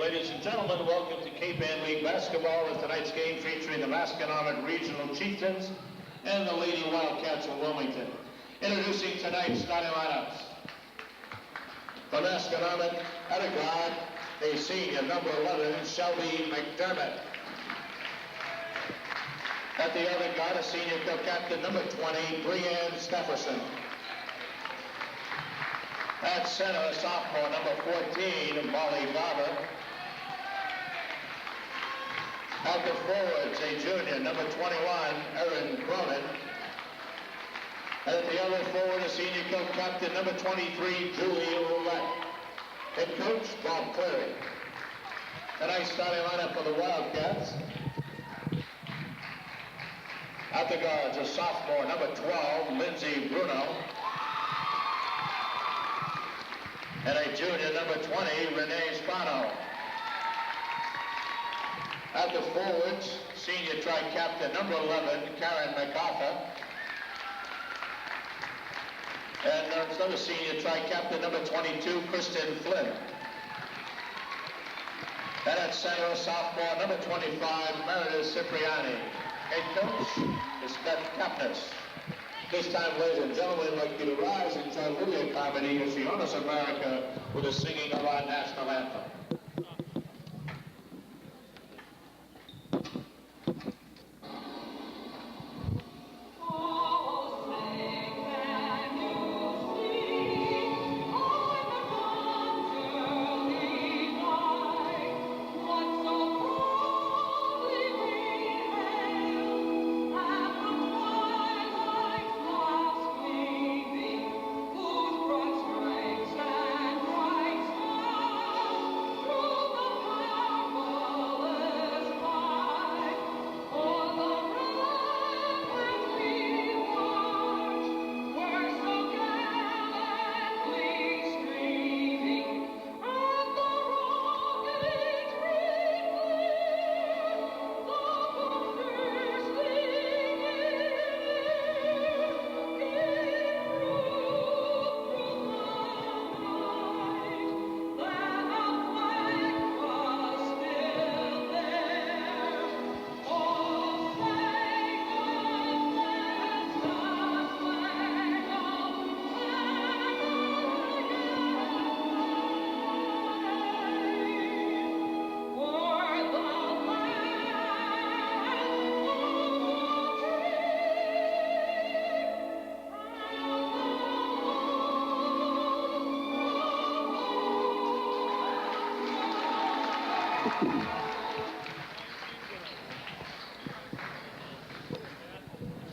ladies and gentlemen, welcome to Cape Ann League Basketball as tonight's game featuring the Masconoment Regional Chieftains and the Lady Wildcats of Wilmington. Introducing tonight's starting lineups. For Masconoment, at a guard, the senior, number 11, Shelby McDermott. At the other guard, a senior co-captain, number 20, Brianne Stefferson. At center, a sophomore, number 14, Molly Garber. At the forwards, a junior, number 21, Erin Cronin. And at the other forward, a senior co-captain, number 23, Julie Roulette. Head coach, Bob Cleary. Tonight's starting lineup for the Wildcats. At the guards, a sophomore, number 12, Lindsay Bruno. And a junior, number 20, Renee Spano. At the forwards, senior tri-captain, number 11, Karen MacArthur. And another senior tri-captain, number 22, Kristen Flynn. And at center, a sophomore, number 25, Meredith Cipriani. Head coach is Beth Kapnis. This time, ladies and gentlemen, I'd like you to rise and join Lydia Carmody as she honors America with the singing of our national anthem.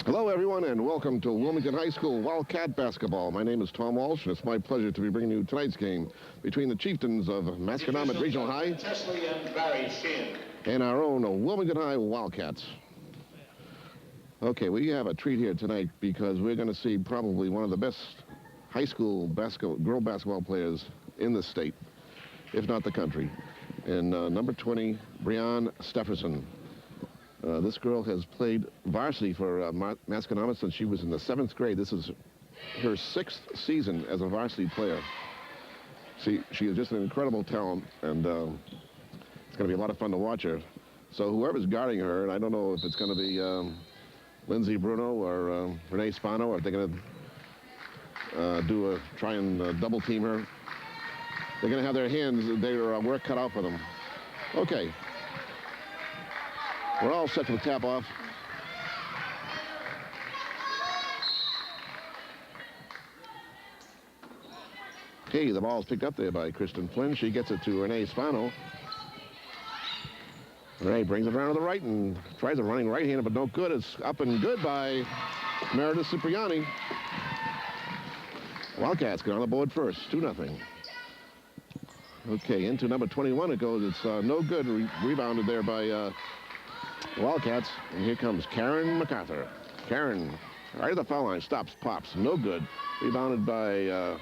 Hello, everyone, and welcome to Wilmington High School Wildcat Basketball. My name is Tom Walsh, and it's my pleasure to be bringing you tonight's game between the Chieftains of Masconomet Regional High and our own Wilmington High Wildcats. Okay, we have a treat here tonight because we're going to see probably one of the best high school girl basketball players in the state, if not the country, and number 20, Brianne Stefferson. This girl has played varsity for Masconomet since she was in the 7th grade. This is her 6th season as a varsity player. She is just an incredible talent, and it's going to be a lot of fun to watch her. So whoever's guarding her, and I don't know if it's going to be Lindsay Bruno or Renee Spano, or if they're going to try and double team her. They're going to have their work cut out for them. Okay. We're all set for the tap off. Okay, the ball's picked up there by Kristen Flynn. She gets it to Renee Spano. Renee brings it around to the right and tries a running right-hander, but no good. It's up and good by Meredith Cipriani. Wildcats get on the board first, 2-0. Okay, into number 21 it goes. It's no good. Rebounded there by Wildcats, and here comes Karen MacArthur. Karen, right at the foul line, stops, pops, no good. Rebounded by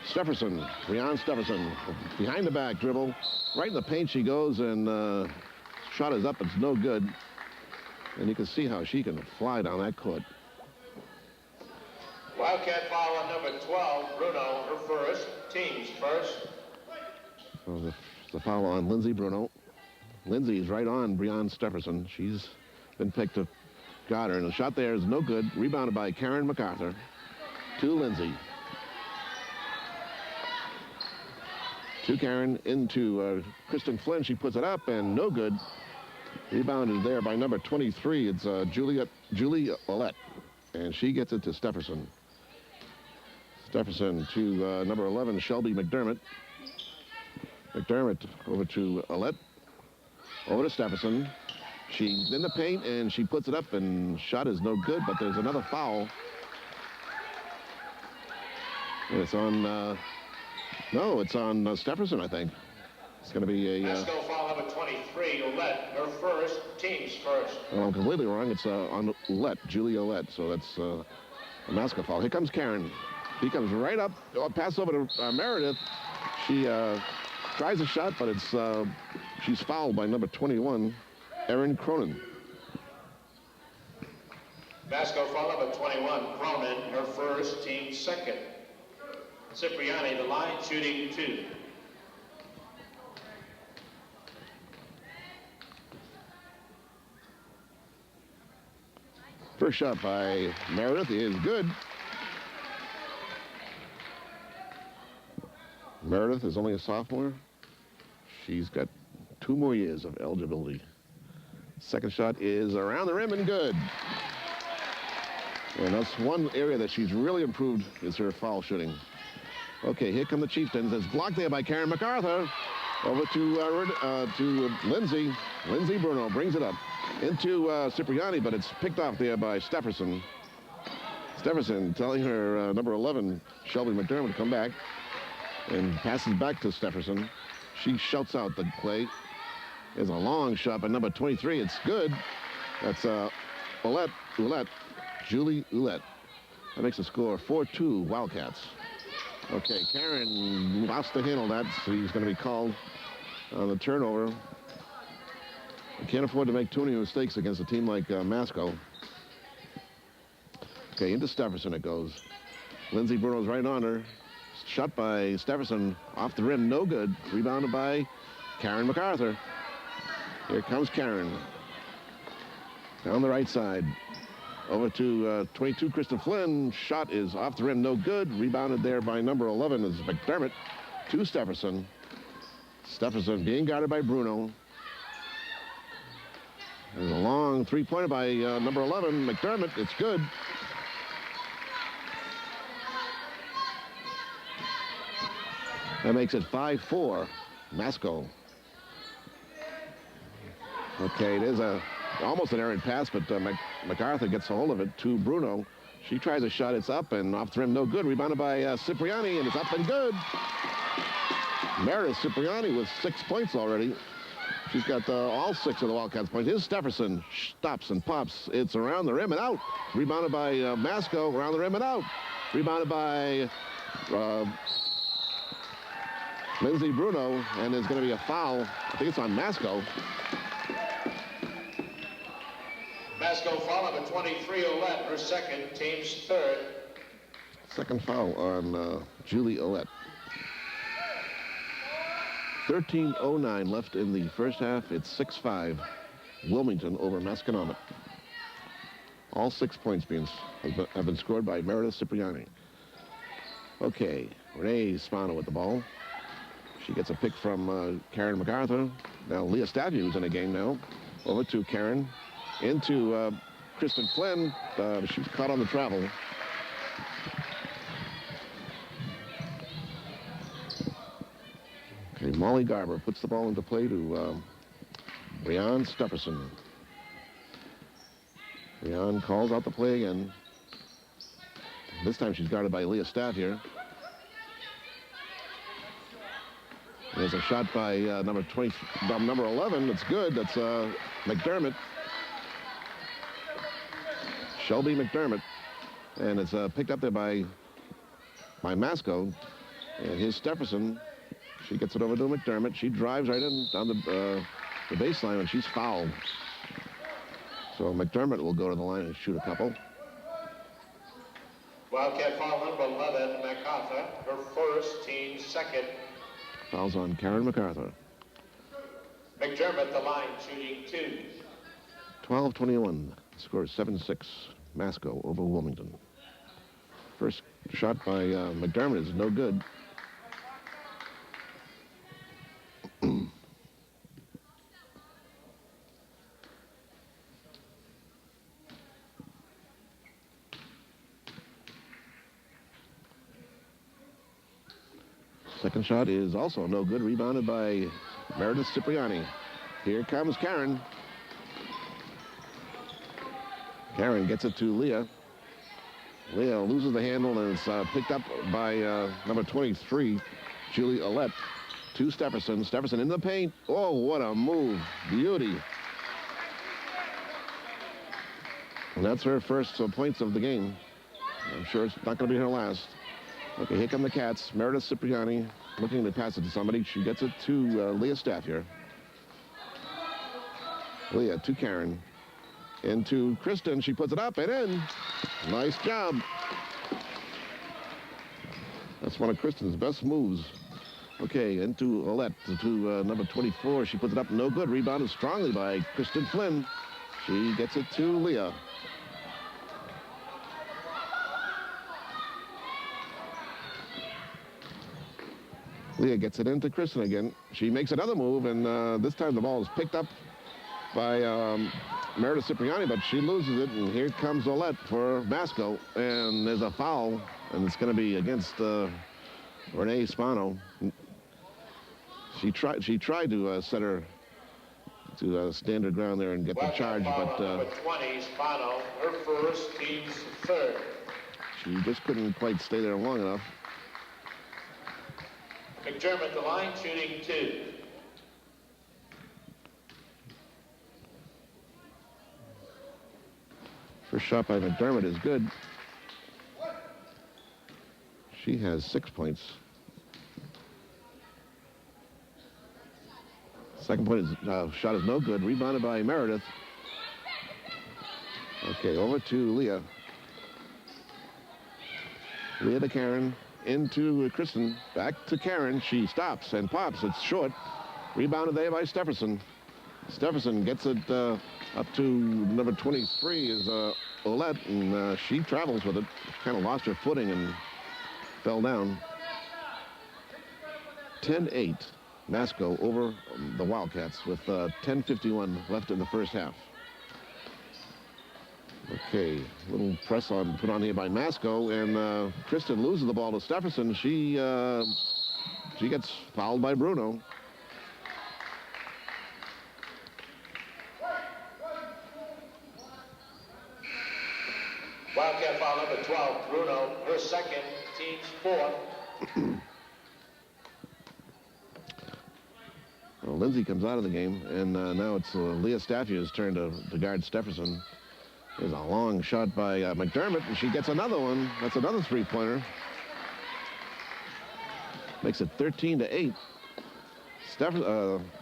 Stefferson, Brianne Stefferson. Behind the back dribble, right in the paint she goes, and shot is up, it's no good. And you can see how she can fly down that court. Wildcat foul on number 12, Bruno, her first, team's first. So the It's a foul on Lindsay Bruno. Lindsay's right on Breon Stefferson. She's been picked to got her, and the shot there is no good. Rebounded by Karen MacArthur to Lindsay. To Karen, into Kristen Flynn. She puts it up, and no good. Rebounded there by number 23. It's Julie Ollett, and she gets it to Stefferson. Stefferson to number 11, Shelby McDermott. McDermott over to Ollett. Over to Stefferson. She's in the paint, and she puts it up, and shot is no good, but there's another foul. And it's on, no, it's on Stefferson, I think. It's going to be a... Masco foul number 23, Ollett, her first, team's first. Oh, I'm completely wrong. It's on Ollett, Julie Ollett, so that's a Masco foul. Here comes Karen. He comes right up, pass over to Meredith. She tries a shot, but it's she's fouled by number 21, Erin Cronin. Masco foul number 21, Cronin, her first, team second. Cipriani, the line, shooting 2. First shot by Meredith is good. Meredith is only a sophomore. She's got 2 more years of eligibility. Second shot is around the rim and good. And that's one area that she's really improved is her foul shooting. Okay, here come the Chieftains. It's blocked there by Karen MacArthur. Over to Lindsay. Lindsay Bruno brings it up into Cipriani, but it's picked off there by Stefferson. Stefferson telling her number 11, Shelby McDermott, to come back and passes back to Stefferson. She shouts out the play. There's a long shot by number 23. It's good. That's Ollett, Julie Ollett. That makes the score 4-2 Wildcats. Okay, Karen lost to handle that, so he's going to be called on the turnover. We can't afford to make too many mistakes against a team like Masco. Okay, into Stefferson it goes. Lindsay Bruno's right on her. Shot by Stefferson off the rim, no good. Rebounded by Karen MacArthur. Here comes Karen. Down the right side. Over to 22, Kristen Flynn. Shot is off the rim, no good. Rebounded there by number 11 is McDermott to Stefferson. Stefferson being guarded by Bruno. There's a long three-pointer by number 11, McDermott. It's good. That makes it 5-4, Masco. Okay, it is almost an errant pass, but MacArthur gets a hold of it to Bruno. She tries a shot, it's up and off the rim, no good. Rebounded by Cipriani, and it's up and good. Meredith Cipriani with 6 points already. She's got all 6 of the Wildcats points. Here's Stefferson, stops and pops. It's around the rim and out. Rebounded by Masco, around the rim and out. Rebounded by Lindsay Bruno, and there's going to be a foul. I think it's on Masco. Masco foul number 23, Ollett, her second, team's third. Second foul on Julie Ollett. 13:09 left in the first half. It's 6-5 Wilmington over Masconomet. All 6 points have been scored by Meredith Cipriani. Okay, Renee Spano with the ball. She gets a pick from Karen MacArthur. Now Leah Staview's in the game now. Over to Karen. Into Kristen Flynn. She was caught on the travel. Okay, Molly Garber puts the ball into play to Breon Stefferson. Breon calls out the play again. This time she's guarded by Leah Staff here. There's a shot by number 11. It's good. That's McDermott. Shelby McDermott. And it's picked up there by Masco. And here's Stefferson. She gets it over to McDermott. She drives right in down the baseline, and she's fouled. So McDermott will go to the line and shoot a couple. Wildcat foul number 11, MacArthur, her first, team second. Fouls on Karen MacArthur. McDermott, the line, shooting 2. 12-21. Score is 7-6. Masco over Wilmington. First shot by McDermott is no good. Second shot is also no good. Rebounded by Meredith Cipriani. Here comes Karen. Karen gets it to Leah. Leah loses the handle, and it's picked up by number 23, Julie Olet. To Stepherson. Stepherson in the paint. Oh, what a move. Beauty. And that's her first points of the game. I'm sure it's not going to be her last. Okay, here come the Cats. Meredith Cipriani looking to pass it to somebody. She gets it to Leah Staffier. Leah to Karen. Into Kristen. She puts it up and in. Nice job. That's one of Kristen's best moves. Okay, into Olet to number 24. She puts it up, no good. Rebounded strongly by Kristen Flynn. She gets it to Leah. Leah gets it into Kristen again. She makes another move, and this time the ball is picked up by Meredith Cipriani, but she loses it, and here comes Olet for Masco, and there's a foul, and it's going to be against Renee Spano. She tried to set her to stand her ground there and get the charge, but number 20, Spano, her first, team's third. She just couldn't quite stay there long enough. McDermott, the line, shooting 2. First shot by McDermott is good. She has 6 points. Second point is, shot is no good. Rebounded by Meredith. Okay, over to Leah. Leah to Karen. Into Kristen. Back to Karen. She stops and pops. It's short. Rebounded there by Stepherson. Stepherson gets it up to number 23 is Olet, and she travels with it. Kind of lost her footing and fell down. 10-8. Masco over the Wildcats with 10:51 left in the first half. Okay, little press on put on here by Masco, and Kristen loses the ball to Stepherson. She gets fouled by Bruno. Wildcat foul number 12, Bruno, her second, team's fourth. Well, Lindsay comes out of the game, and now it's Leah Staffier's turn to guard Stepherson. There's a long shot by McDermott, and she gets another one. That's another three-pointer. Makes it 13-8.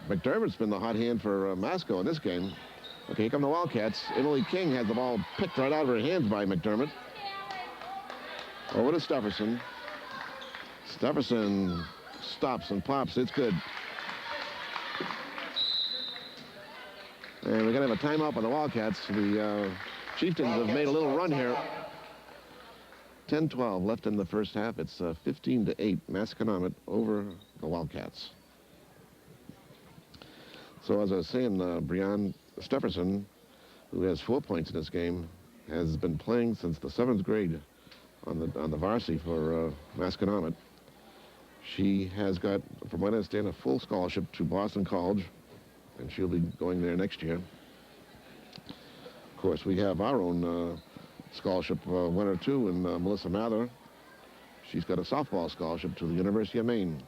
McDermott's been the hot hand for Masco in this game. Okay, here come the Wildcats. Emily King has the ball picked right out of her hands by McDermott. Over to Stepherson. Stepherson stops and pops. It's good. And we're going to have a timeout by the Wildcats. The Chieftains have made a little run here. 10-12 left in the first half. It's 15-8 Masconomet over the Wildcats. So as I was saying, Breanne Stepherson, who has 4 points in this game, has been playing since the 7th grade on the varsity for Masconomet. She has got, from what I understand, a full scholarship to Boston College, and she'll be going there next year. Of course, we have our own scholarship winner, too, in Melissa Mather. She's got a softball scholarship to the University of Maine.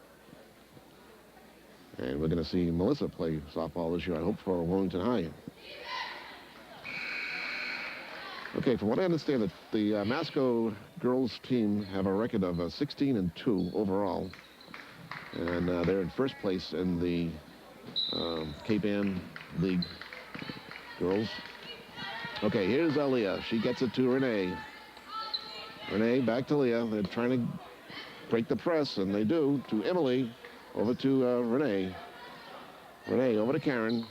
And we're going to see Melissa play softball this year, I hope, for Wilmington High. Okay, from what I understand, the Masco girls team have a record of 16-2 overall. And they're in first place in the Cape Ann League girls. Okay, here's Leah. She gets it to Renee. Renee back to Leah. They're trying to break the press, and they do, to Emily. Over to Renee. Renee over to Karen.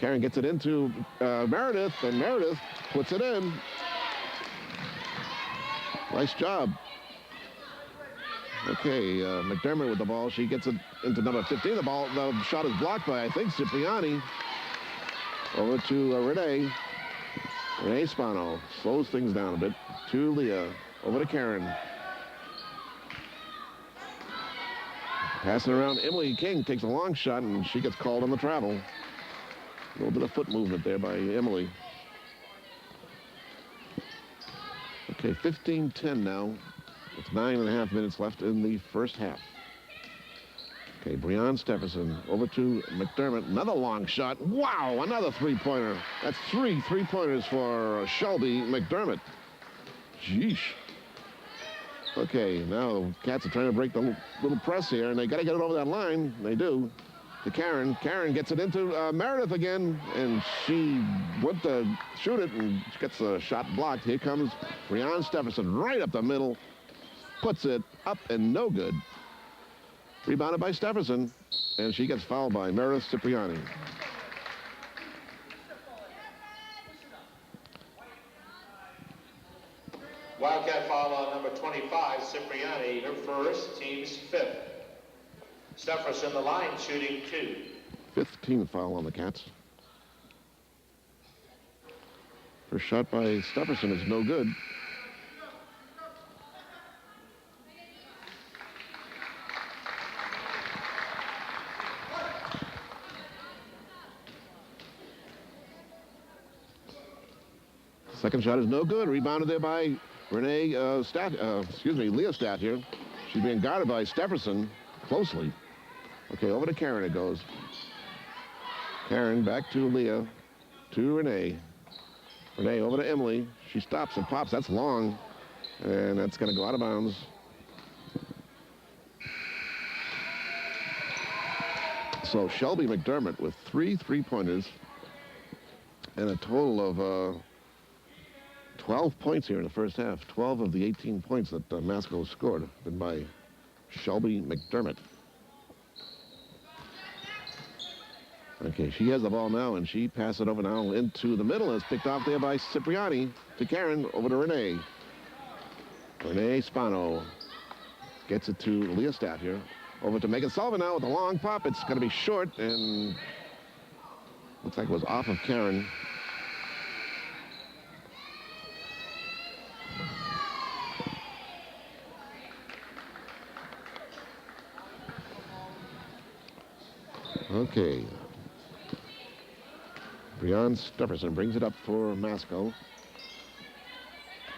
Karen gets it into Meredith, and Meredith puts it in. Nice job. Okay, McDermott with the ball. She gets it into number 15. The shot is blocked by, I think, Cipriani. Over to Renee. Renee Spano slows things down a bit. To Leah. Over to Karen. Passing around, Emily King takes a long shot, and she gets called on the travel. A little bit of foot movement there by Emily. Okay, 15-10 now. With 9.5 minutes left in the first half. Okay, Breon Stephenson over to McDermott. Another long shot. Wow, another three-pointer. That's three three-pointers for Shelby McDermott. Jeesh. Okay, now Cats are trying to break the little press here, and they got to get it over that line. They do. To Karen. Karen gets it into Meredith again, and she went to shoot it, and she gets the shot blocked. Here comes Breon Stephenson right up the middle. Puts it up and no good. Rebounded by Stephenson, and she gets fouled by Meredith Cipriani. Wildcat foul on number 25, Cipriani, her first, team's fifth. Stephenson, the line, shooting 2. 15th foul on the Cats. First shot by Stephenson is no good. Second shot is no good. Rebounded there by Leah Staff here. She's being guarded by Stephenson closely. Okay, over to Karen it goes. Karen back to Leah, to Renee. Renee over to Emily. She stops and pops. That's long, and that's going to go out of bounds. So Shelby McDermott with 3 3-pointers and a total of 12 points here in the first half. 12 of the 18 points that Masco scored have been by Shelby McDermott. Okay, she has the ball now, and she passes it over now into the middle. It's picked off there by Cipriani to Karen, over to Renee. Renee Spano gets it to Leah Staff here. Over to Megan Sullivan now with a long pop. It's going to be short, and looks like it was off of Karen. Okay. Breon Stephenson brings it up for Masco.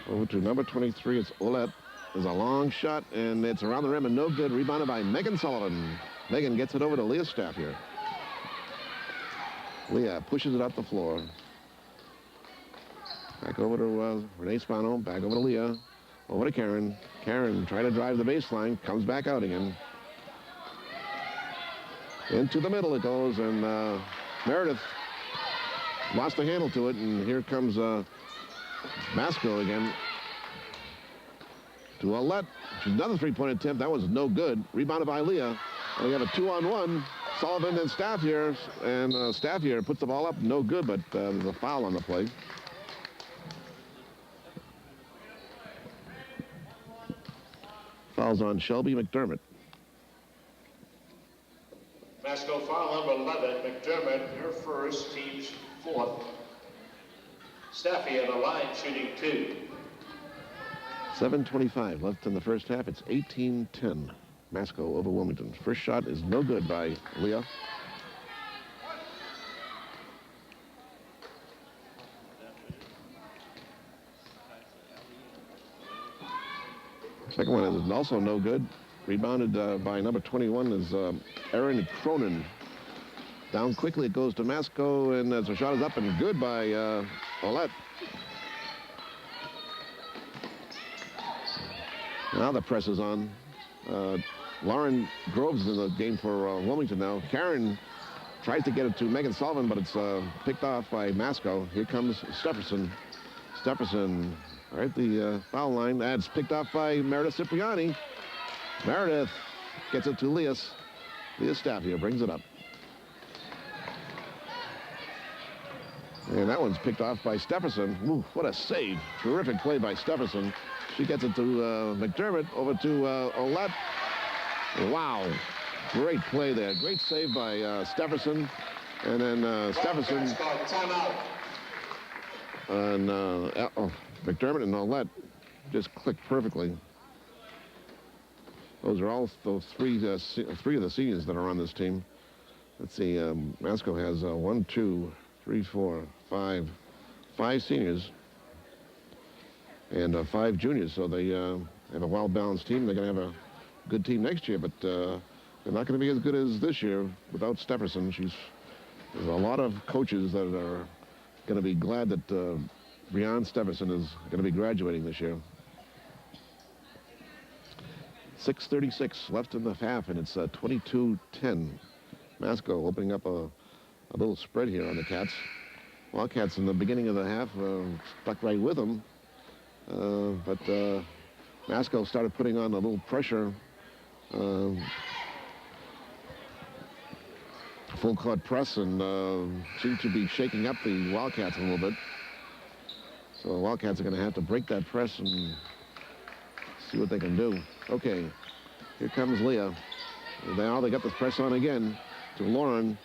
Over to number 23, it's Olette. There's a long shot, and it's around the rim and no good. Rebounded by Megan Sullivan. Megan gets it over to Leah Staff here. Leah pushes it up the floor. Back over to Renee Spano. Back over to Leah. Over to Karen. Karen trying to drive the baseline. Comes back out again. Into the middle it goes, and Meredith lost the handle to it, and here comes Masco again. To Olette. Another three-point attempt. That was no good. Rebounded by Leah. And we have a 2-on-1. Sullivan and Staff here, and Staff here puts the ball up. No good, but there's a foul on the play. Foul's on Shelby McDermott. Masco foul number 11, McDermott, her first, team's fourth. Staffy at the line, shooting 2. 7:25 left in the first half. It's 18-10. Masco over Wilmington. First shot is no good by Leah. Second one is also no good. Rebounded by number 21 is Erin Cronin. Down quickly it goes to Masco, and as the shot is up and good by Olette. Now the press is on. Lauren Groves is in the game for Wilmington now. Karen tries to get it to Megan Sullivan, but it's picked off by Masco. Here comes Stephenson. Stephenson, right at the foul line. That's picked off by Meredith Cipriani. Meredith gets it to Leah. Leah Staff here brings it up. And that one's picked off by Stephenson. Ooh, what a save. Terrific play by Stephenson. She gets it to McDermott, over to Olette. Wow. Great play there. Great save by Stephenson. And then Stephenson and McDermott and Olette just clicked perfectly. Those are all those three of the seniors that are on this team. Let's see, Masco has 1, 2, 3, 4, 5 seniors and 5 juniors. So they have a well-balanced team. They're going to have a good team next year, but they're not going to be as good as this year without Stephenson. There's a lot of coaches that are going to be glad that Breanne Stephenson is going to be graduating this year. 6:36 left in the half, and it's 22-10. Masco opening up a little spread here on the Cats. Wildcats in the beginning of the half stuck right with them, but Masco started putting on a little pressure. Full court press, and seemed to be shaking up the Wildcats a little bit. So the Wildcats are going to have to break that press and see what they can do. Okay, here comes Leah. Now they got the press on again to Lauren.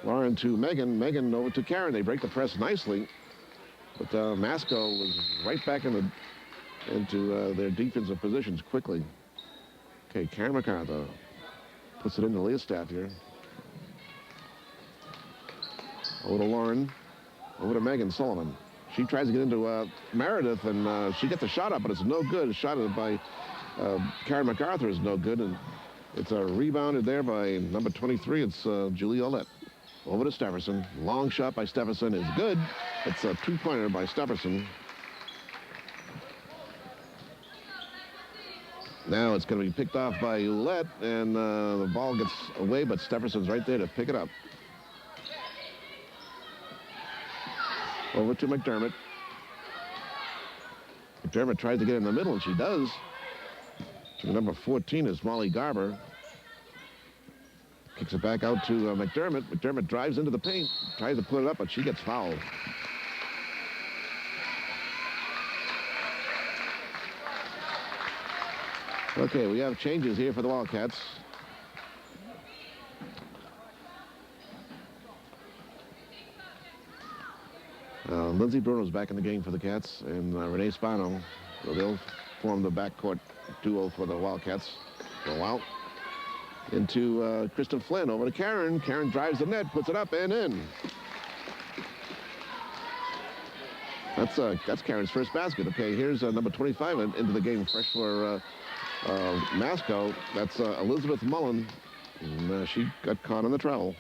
Lauren to Megan. Megan over to Karen. They break the press nicely, but Masco was right back into their defensive positions quickly. Okay, Karen MacArthur puts it into Leah's staff here. Over to Lauren. Over to Megan Sullivan. She tries to get into Meredith, and she gets a shot up, but it's no good. A shot by Karen MacArthur is no good, and it's rebounded there by number 23. It's Julie Olette. Over to Stephenson. Long shot by Stephenson is good. It's a two-pointer by Stephenson. Now it's going to be picked off by Olette, and the ball gets away, but Stephenson's right there to pick it up. Over to McDermott. McDermott tries to get in the middle, and she does. To number 14 is Molly Garber. Kicks it back out to McDermott. McDermott drives into the paint, tries to put it up, but she gets fouled. Okay, we have changes here for the Wildcats. Lindsey Bruno's back in the game for the Cats, and Renee Spano. So they'll form the backcourt duo for the Wildcats. Go out into Kristen Flynn. Over to Karen. Karen drives the net, puts it up and in. That's Karen's first basket. Okay, here's number 25 into the game, fresh for Masco. That's Elizabeth Mullen. And, she got caught on the travel.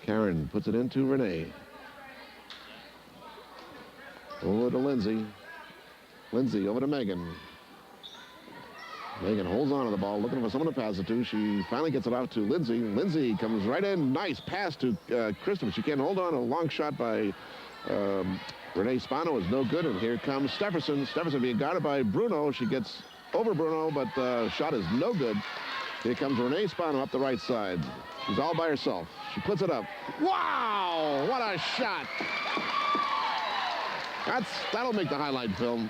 Karen puts it into Renee. Over to Lindsay. Lindsay over to Megan. Megan holds on to the ball, looking for someone to pass it to. She finally gets it out to Lindsay. Lindsay comes right in. Nice pass to Kristen. She can't hold on. A long shot by Renee Spano is no good. And here comes Stephenson. Stephenson being guarded by Bruno. She gets over Bruno, but the shot is no good. Here comes Renee Spano up the right side. She's all by herself. She puts it up. Wow! What a shot! That'll make the highlight film.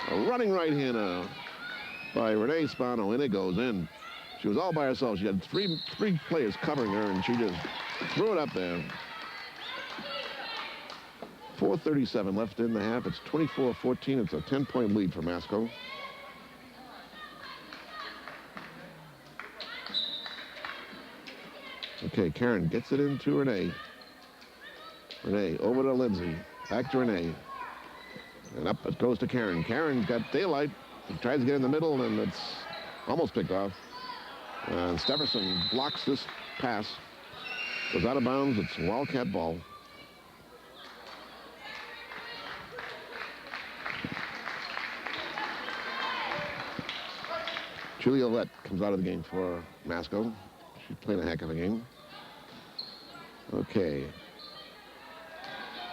A running right-hander by Renee Spano, and it goes in. She was all by herself. She had three players covering her, and she just threw it up there. 4:37 left in the half. It's 24-14. It's a 10-point lead for Masco. Okay, Karen gets it into Renee. Renee over to Lindsay. Back to Renee. And up it goes to Karen. Karen got daylight. She tries to get in the middle, and it's almost picked off. And Stephenson blocks this pass. Goes out of bounds. It's Wildcat ball. Julie Olette comes out of the game for Masco. She's playing a heck of a game. Okay.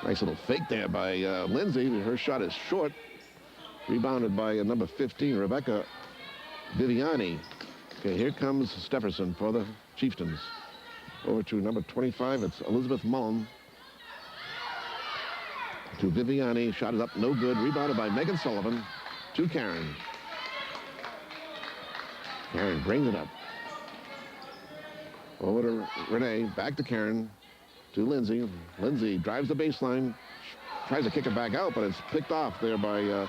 Nice little fake there by Lindsay. Her shot is short. Rebounded by number 15, Rebecca Viviani. Okay, here comes Stephenson for the Chieftains. Over to number 25, it's Elizabeth Mullen. to Viviani. Shot is up, no good. Rebounded by Megan Sullivan to Karen. Karen brings it up. Over to Renee, back to Karen, to Lindsay. Lindsay drives the baseline, tries to kick it back out, but it's picked off there by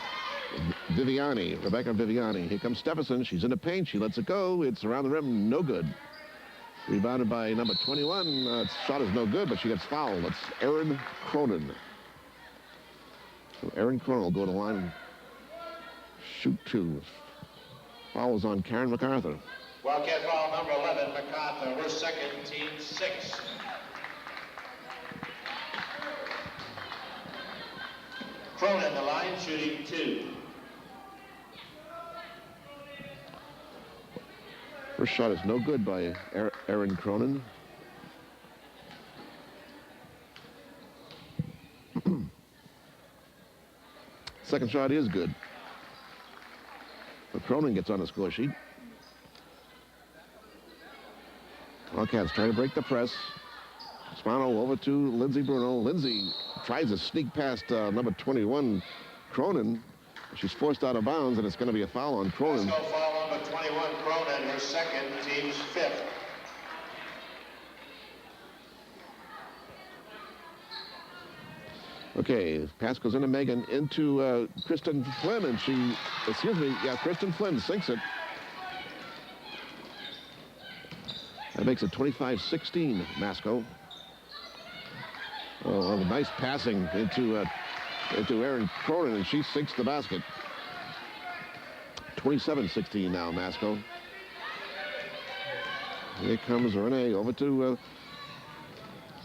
Viviani, Rebecca Viviani. Here comes Stephenson. She's in the paint. She lets it go. It's around the rim. No good. Rebounded by number 21. Shot is no good, but she gets fouled. That's Erin Cronin. So Erin Cronin will go to the line and shoot two. Foul is on Karen MacArthur. Wildcat foul number 11, MacArthur. Her second, team 6. Cronin the line, shooting 2. First shot is no good by Erin Cronin. Second shot is good. But Cronin gets on the score sheet. Wildcats trying to break the press. Spano over to Lindsay Bruno. Lindsay tries to sneak past number 21, Cronin. She's forced out of bounds, and it's going to be a foul on Cronin. Let's go foul number 21, Cronin, her second, team's 5th. Okay, pass goes into Megan, into Kristen Flynn, and Kristen Flynn sinks it. That makes it 25-16, Masco. Oh, nice passing into Erin Cronin, and she sinks the basket. 27-16 now, Masco. Here comes Renee over to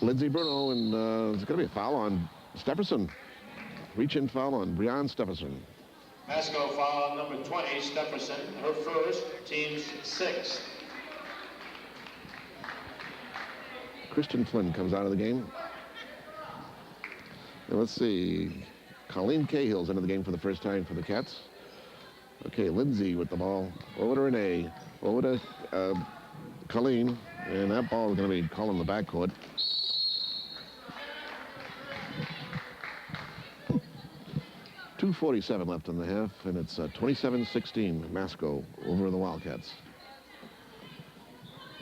Lindsay Bruno, and there's going to be a foul on Stephenson. Reach-in foul on Breanne Stephenson. Masco foul number 20, Stephenson, her first, team's 6th. Kristen Flynn comes out of the game. And let's see. Colleen Cahill's into the game for the first time for the Cats. Okay, Lindsay with the ball. Over to Renee. Over to Colleen. And that ball is going to be called in the backcourt. .247 left in the half, and it's 27-16, Masco over the Wildcats.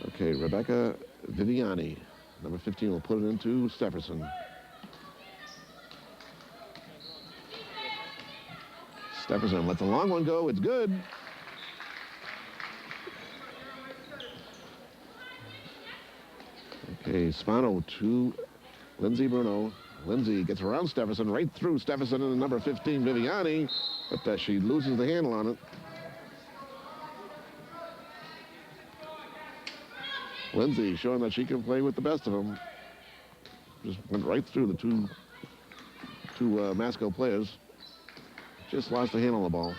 Okay, Rebecca Viviani, number 15, will put it into Stephenson. Stephenson lets the long one go. It's good. Okay, Spano to Lindsay Bruno. Lindsay gets around Stephenson, right through Stephenson and number 15, Viviani, but she loses the handle on it. Lindsay showing that she can play with the best of them. Just went right through the two Masco players. Just lost the handle on the ball.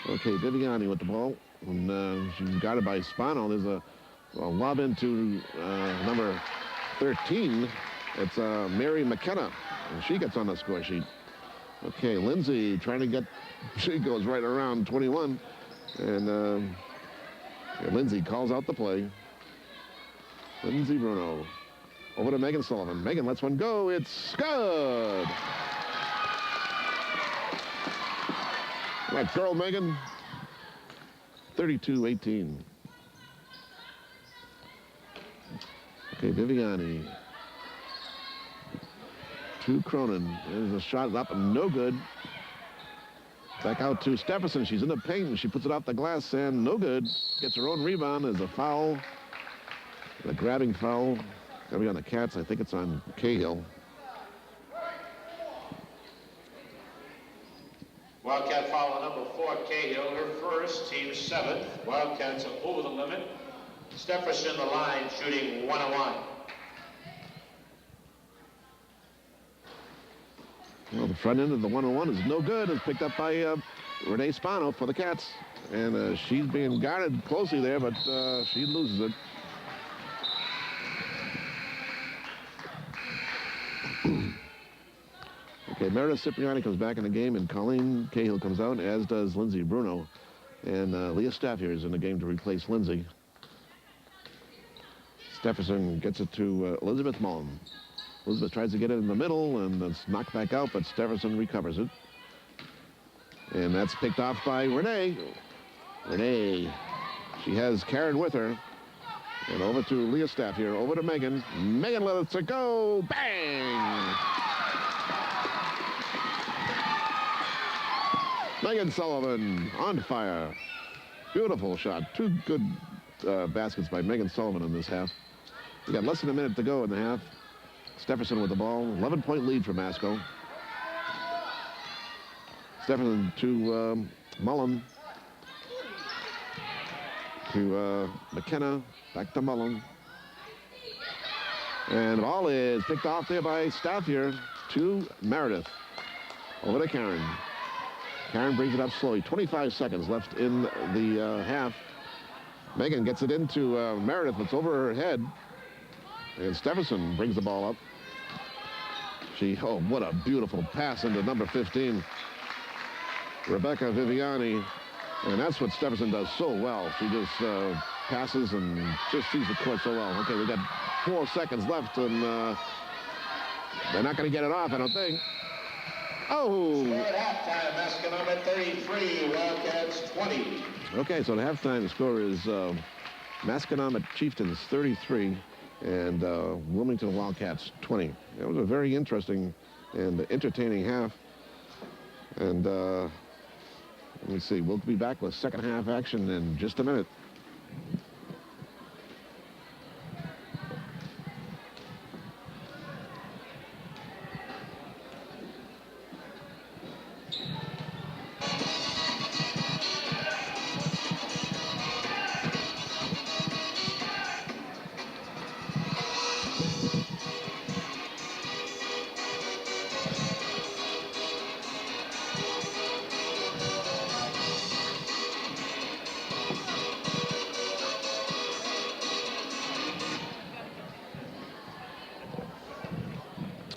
Okay, Viviani with the ball. And she's guarded by Spano. There's a lob into number 13. It's Mary McKenna, and she gets on the score sheet. Okay, Lindsay trying to get, she goes right around 21, and Lindsay calls out the play. Lindsay Bruno over to Megan Sullivan. Megan lets one go. It's good. Right, girl, Megan. 32-18. Okay, Viviani. To Cronin. There's a shot up and no good. Back out to Stephenson. She's in the paint and she puts it off the glass and no good. Gets her own rebound. There's a foul. A grabbing foul. Gotta be on the Cats. I think it's on Cahill. Wildcat foul number 4, Cahill, her first, team 7th. Wildcats are over the limit. Stephenson the line, shooting 1-1. Well, the front end of the 101 is no good. It's picked up by Renee Spano for the Cats. And she's being guarded closely there, but she loses it. Okay, Meredith Cipriani comes back in the game, and Colleen Cahill comes out, as does Lindsay Bruno. And Leah Staffier is in the game to replace Lindsay. Stephenson gets it to Elizabeth Mullen. Elizabeth tries to get it in the middle, and it's knocked back out, but Stephenson recovers it. And that's picked off by Renee. Renee, she has Karen with her. And over to Leah Staff here, over to Megan. Megan lets it go, bang! Megan Sullivan on fire. Beautiful shot. Two good baskets by Megan Sullivan in this half. We got less than a minute to go in the half. Stephenson with the ball. 11-point lead for Masco. Stephenson to Mullen. To McKenna. Back to Mullen. And the ball is picked off there by Staffier to Meredith. Over to Karen. Karen brings it up slowly. 25 seconds left in the half. Megan gets it into Meredith. It's over her head. And Stephenson brings the ball up. Oh, what a beautiful pass into number 15, Rebecca Viviani. And that's what Stephenson does so well. She just passes and just sees the court so well. Okay, we've got 4 seconds left, and they're not going to get it off, I don't think. Oh! Score at halftime, Masconomet 33, Wildcats 20. Okay, so the halftime score is Masconomet Chieftains 33 and Wilmington Wildcats 20. It was a very interesting and entertaining half. And let me see, we'll be back with second half action in just a minute.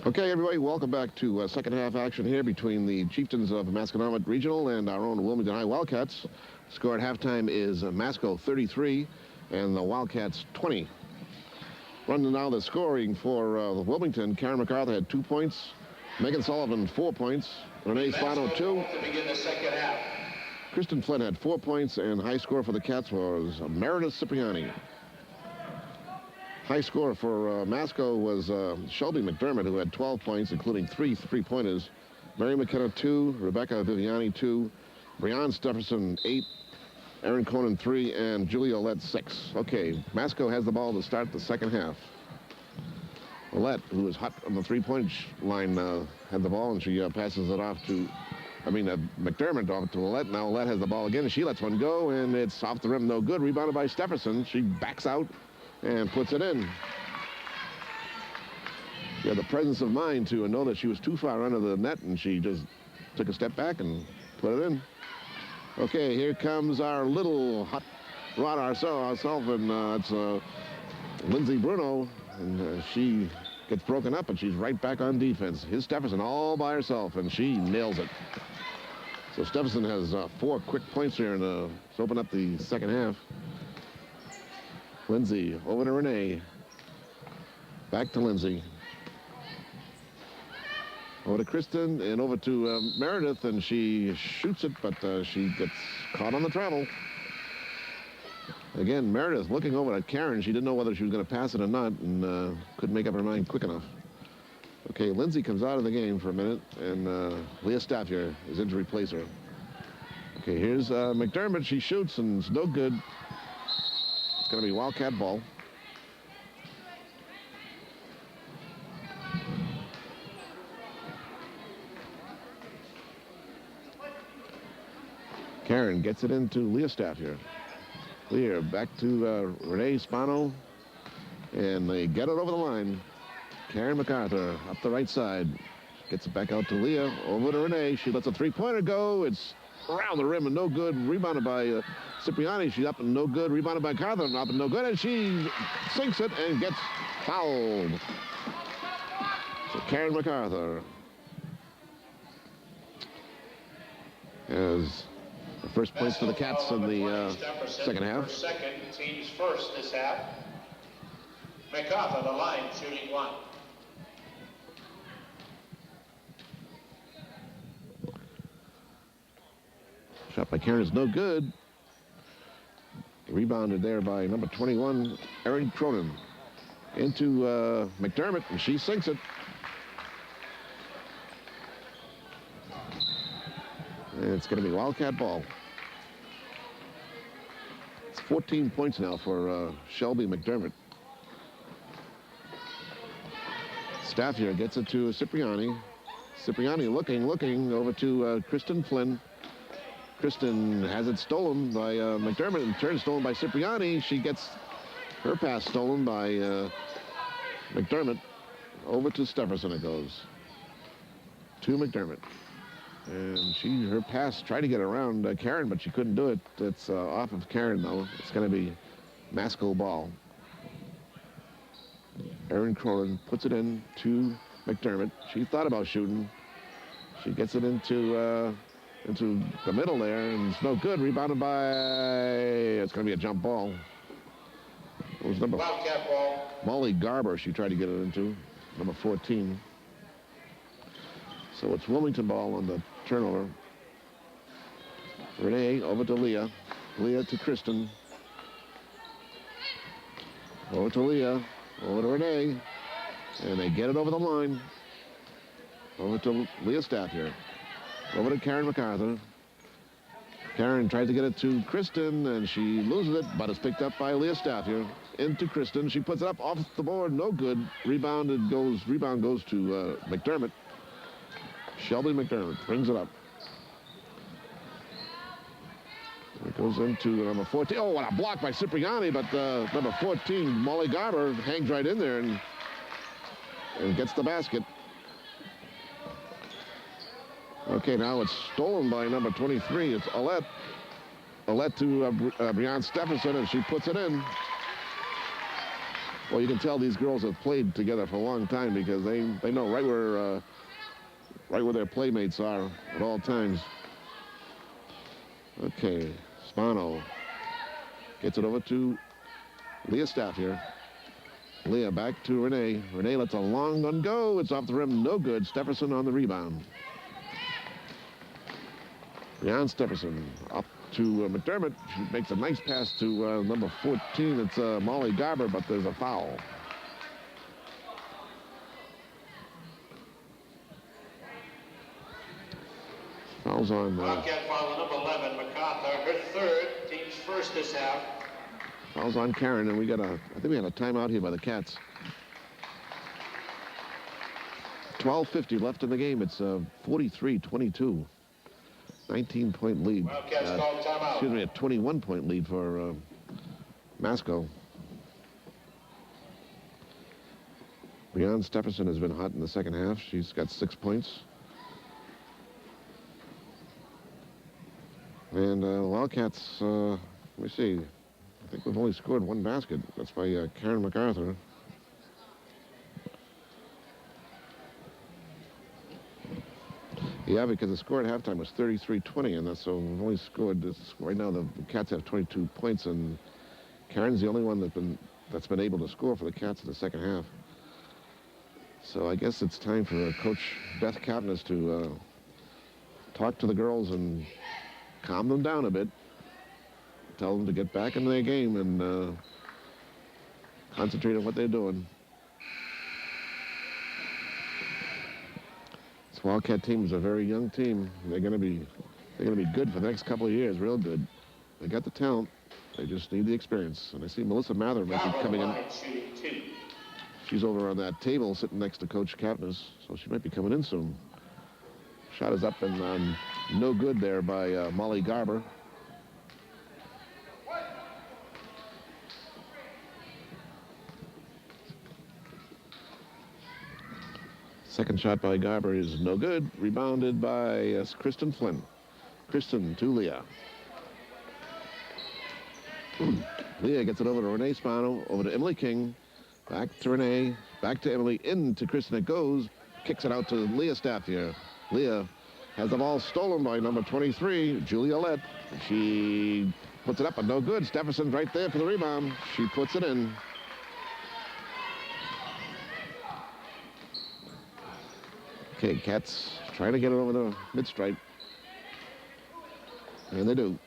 Okay, everybody, welcome back to second half action here between the Chieftains of Masconomet Regional and our own Wilmington High Wildcats. Score at halftime is Masco 33 and the Wildcats 20. Running now the scoring for Wilmington. Karen MacArthur had 2 points. Megan Sullivan, 4 points. Renee Spano, 2. To begin the second half. Kristen Flynn had 4 points, and high score for the Cats was Meredith Cipriani. High score for Masco was Shelby McDermott, who had 12 points, including 3 three-pointers. Mary McKenna, 2. Rebecca Viviani, 2. Breanne Stephenson, 8. Erin Conan, 3. And Julia Olette, 6. Okay, Masco has the ball to start the second half. Olette, who was hot on the three-point line, had the ball, and she passes it off to, McDermott off to Olette. Now Olette has the ball again, and she lets one go, and it's off the rim, no good. Rebounded by Stephenson. She backs out and puts it in. She had the presence of mind to know that she was too far under the net, and she just took a step back and put it in. Okay, here comes our little hot rod herself, and it's Lindsay Bruno, and she gets broken up, and she's right back on defense. Here's Stephenson all by herself, and she nails it. So Stephenson has 4 quick points here to open up the second half. Lindsay over to Renee. Back to Lindsay. Over to Kristen and over to Meredith, and she shoots it, but she gets caught on the travel. Again, Meredith looking over at Karen. She didn't know whether she was going to pass it or not, and couldn't make up her mind quick enough. Okay, Lindsay comes out of the game for a minute, and Leah Staffier is in to replace her. Okay, here's McDermott. She shoots, and it's no good. It's going to be Wildcat ball. Karen gets it into Leah Staffier. Leah back to Renee Spano, and they get it over the line. Karen MacArthur up the right side. Gets it back out to Leah, over to Renee. She lets a three-pointer go. It's around the rim and no good. Rebounded by Cipriani. She's up and no good. Rebounded by Carter, up and no good. And she sinks it and gets fouled. So Karen MacArthur has the first points for the Cats in the second half. Second, team's first this half. MacArthur, the line, shooting 1. Shot by Karen is no good. Rebounded there by number 21, Erin Cronin. Into McDermott, and she sinks it. And it's going to be Wildcat ball. It's 14 points now for Shelby McDermott. Staffier gets it to Cipriani. Cipriani looking over to Kristen Flynn. Kristen has it stolen by McDermott, and turn stolen by Cipriani. She gets her pass stolen by McDermott. Over to Stefferson it goes. To McDermott. And her pass tried to get around Karen, but she couldn't do it. It's off of Karen, though. It's going to be Masco ball. Erin Cronin puts it in to McDermott. She thought about shooting. She gets it into the middle there, and it's no good. Rebounded by... It's going to be a jump ball. It was number... Wildcat ball. Molly Garber she tried to get it into, number 14. So it's Wilmington ball on the turnover. Renee over to Leah. Leah to Kristen. Over to Leah. Over to Renee. And they get it over the line. Over to Leah Staffier. Over to Karen MacArthur. Karen tries to get it to Kristen, and she loses it, but it's picked up by Leah Staffier. Into Kristen. She puts it up off the board. No good. Rebound goes to McDermott. Shelby McDermott brings it up. It goes into number 14. Oh, what a block by Cipriani, but number 14, Molly Garber, hangs right in there and gets the basket. Okay, now it's stolen by number 23. It's Alette. Alette to Breanne Stephenson, and she puts it in. Well, you can tell these girls have played together for a long time because they know right where their playmates are at all times. Okay, Spano gets it over to Leah Staffier. Leah back to Renee. Renee lets a long one go. It's off the rim, no good. Stephenson on the rebound. Breanne Stephenson up to McDermott. She makes a nice pass to number 14. It's Molly Garber, but there's a foul. Fouls on... Wildcat foul on number 11, MacArthur. Her third, team's first this half. Fouls on Karen, and I think we had a timeout here by the Cats. 12:50 left in the game. It's 43-22. 19-point lead. Wildcats called timeout. Excuse me, a 21-point lead for Masco. Breanne Stephenson has been hot in the second half. She's got 6 points. And Wildcats, let me see. I think we've only scored one basket. That's by Karen MacArthur. Yeah, because the score at halftime was 33-20, and that's so we've only scored this. Right now, the Cats have 22 points, and Karen's the only one that's been able to score for the Cats in the second half. So I guess it's time for Coach Beth Kapnis to talk to the girls and calm them down a bit. Tell them to get back into their game and concentrate on what they're doing. This Wildcat team is a very young team. They're going to be good for the next couple of years, real good. They got the talent. They just need the experience. And I see Melissa Mather might be coming in. She's over on that table sitting next to Coach Kapnis, so she might be coming in soon. Shot is up and no good there by Molly Garber. Second shot by Garber is no good. Rebounded by Kristen Flynn. Kristen to Leah. Leah gets it over to Renee Spano, over to Emily King. Back to Renee, back to Emily, into Kristen it goes. Kicks it out to Leah Staffier. Leah has the ball stolen by number 23, Julia Lett. She puts it up, but no good. Steffenson's right there for the rebound. She puts it in. Okay, Cats trying to get it over the mid-stripe. And they do.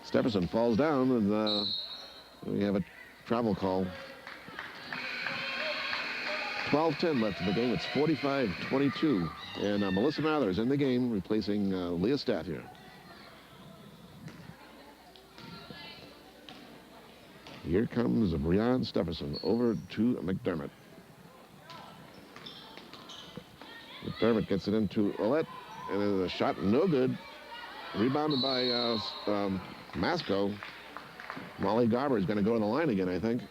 Stephenson falls down, and we have a travel call. 12:10 left in the game. It's 45-22. And Melissa Mather is in the game, replacing Leah Staff here. Here comes Brianne Stephenson over to McDermott. McDermott gets it into Ouellette, and there's a shot no good. Rebounded by Masco. Molly Garber is going to go to the line again, I think.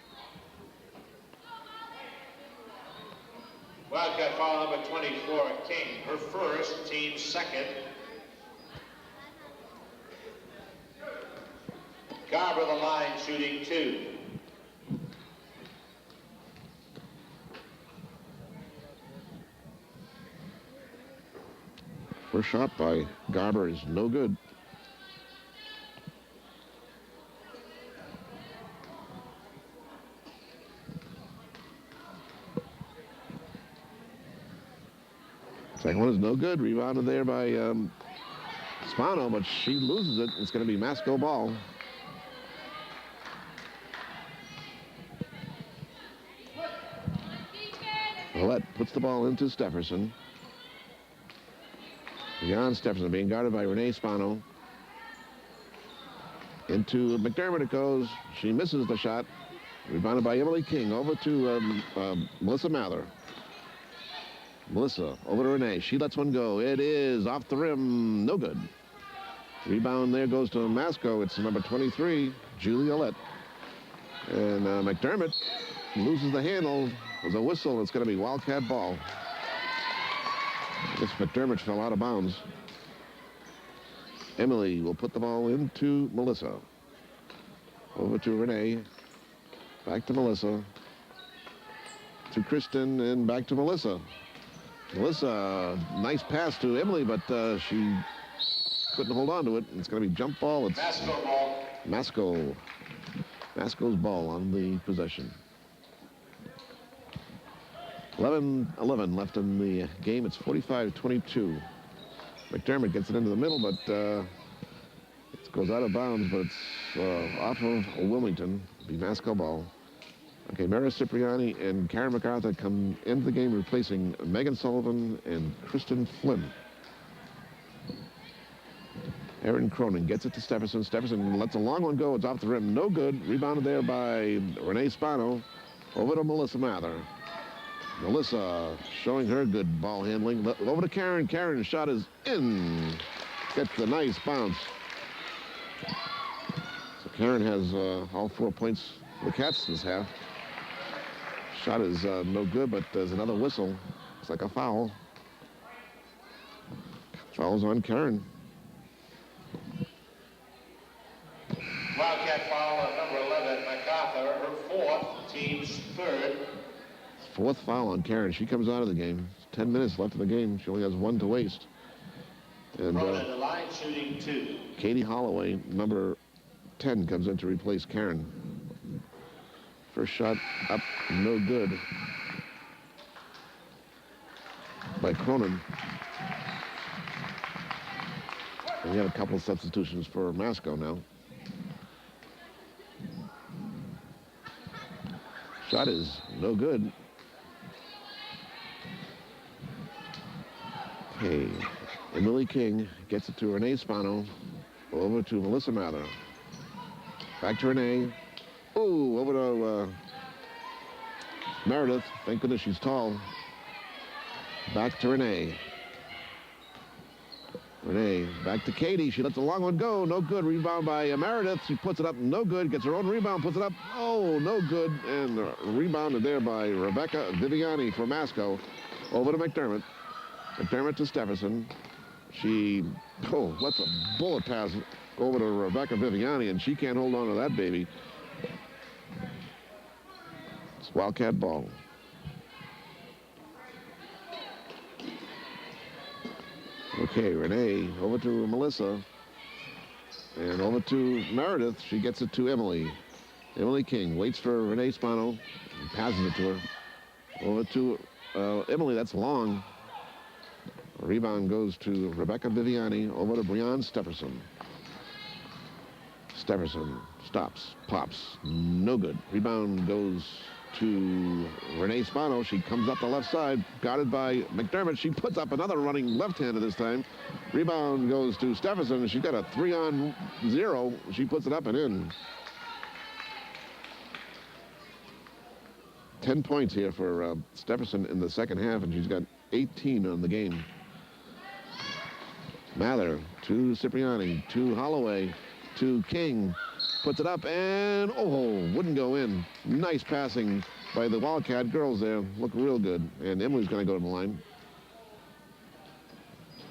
Wildcat foul number 24, King, her first, team second. Garber the line, shooting 2. First shot by Garber is no good. Second one is no good. Rebounded there by Spano, but she loses it. It's going to be Masco ball. Ouellette puts the ball into Stephenson. Beyond Stephenson being guarded by Renee Spano. Into McDermott it goes. She misses the shot. Rebounded by Emily King. Over to Melissa Mather. Melissa over to Renee. She lets one go. It is off the rim. No good. Rebound there goes to Masco. It's number 23, Julie Ouellette. And McDermott loses the handle. There's a whistle. It's going to be Wildcat ball. I guess McDermott fell out of bounds. Emily will put the ball into Melissa. Over to Renee. Back to Melissa. To Kristen and back to Melissa. Melissa, nice pass to Emily, but she couldn't hold on to it. It's going to be jump ball. It's Masco ball. Masco's ball on the possession. 11-11 left in the game. It's 45-22. McDermott gets it into the middle, but it goes out of bounds, but it's off of Wilmington. It'll be Masco ball. Okay, Mara Cipriani and Karen MacArthur come into the game replacing Megan Sullivan and Kristen Flynn. Erin Cronin gets it to Stephenson. Stephenson lets a long one go. It's off the rim. No good. Rebounded there by Renee Spano. Over to Melissa Mather. Melissa showing her good ball handling. Over to Karen. Karen's shot is in. Gets the nice bounce. So Karen has all 4 points for the Cats this half. Shot is no good, but there's another whistle. It's like a foul. Foul's on Karen. Wildcat foul on number 11, MacArthur, her fourth, team's third. Fourth foul on Karen. She comes out of the game. 10 minutes left in the game. She only has 1 to waste. And the line, shooting 2. Katie Holloway, number 10, comes in to replace Karen. First shot up, no good by Cronin. And we have a couple of substitutions for Masco now. Shot is no good. Okay, Emily King gets it to Renee Spano. Over to Melissa Mather. Back to Renee. Oh, over to Meredith. Thank goodness she's tall. Back to Renee. Renee, back to Katie. She lets a long one go. No good. Rebound by Meredith. She puts it up. No good. Gets her own rebound. Puts it up. Oh, no good. And rebounded there by Rebecca Viviani for Masco. Over to McDermott. McDermott to Stephenson. She, lets a bullet pass over to Rebecca Viviani, and she can't hold on to that baby. It's Wildcat ball. Okay, Renee over to Melissa. And over to Meredith. She gets it to Emily. Emily King waits for Renee Spano and passes it to her. Over to Emily, that's long. Rebound goes to Rebecca Viviani over to Breanne Stepherson. Stepherson stops, pops, no good. Rebound goes to Renee Spano. She comes up the left side, guarded by McDermott. She puts up another running left-hander this time. Rebound goes to Stepherson. She's got a 3-on-0. She puts it up and in. 10 points here for Stepherson in the second half, and she's got 18 on the game. Mather to Cipriani, to Holloway, to King. Puts it up and, oh, wouldn't go in. Nice passing by the Wildcat girls there. Look real good. And Emily's going to go to the line.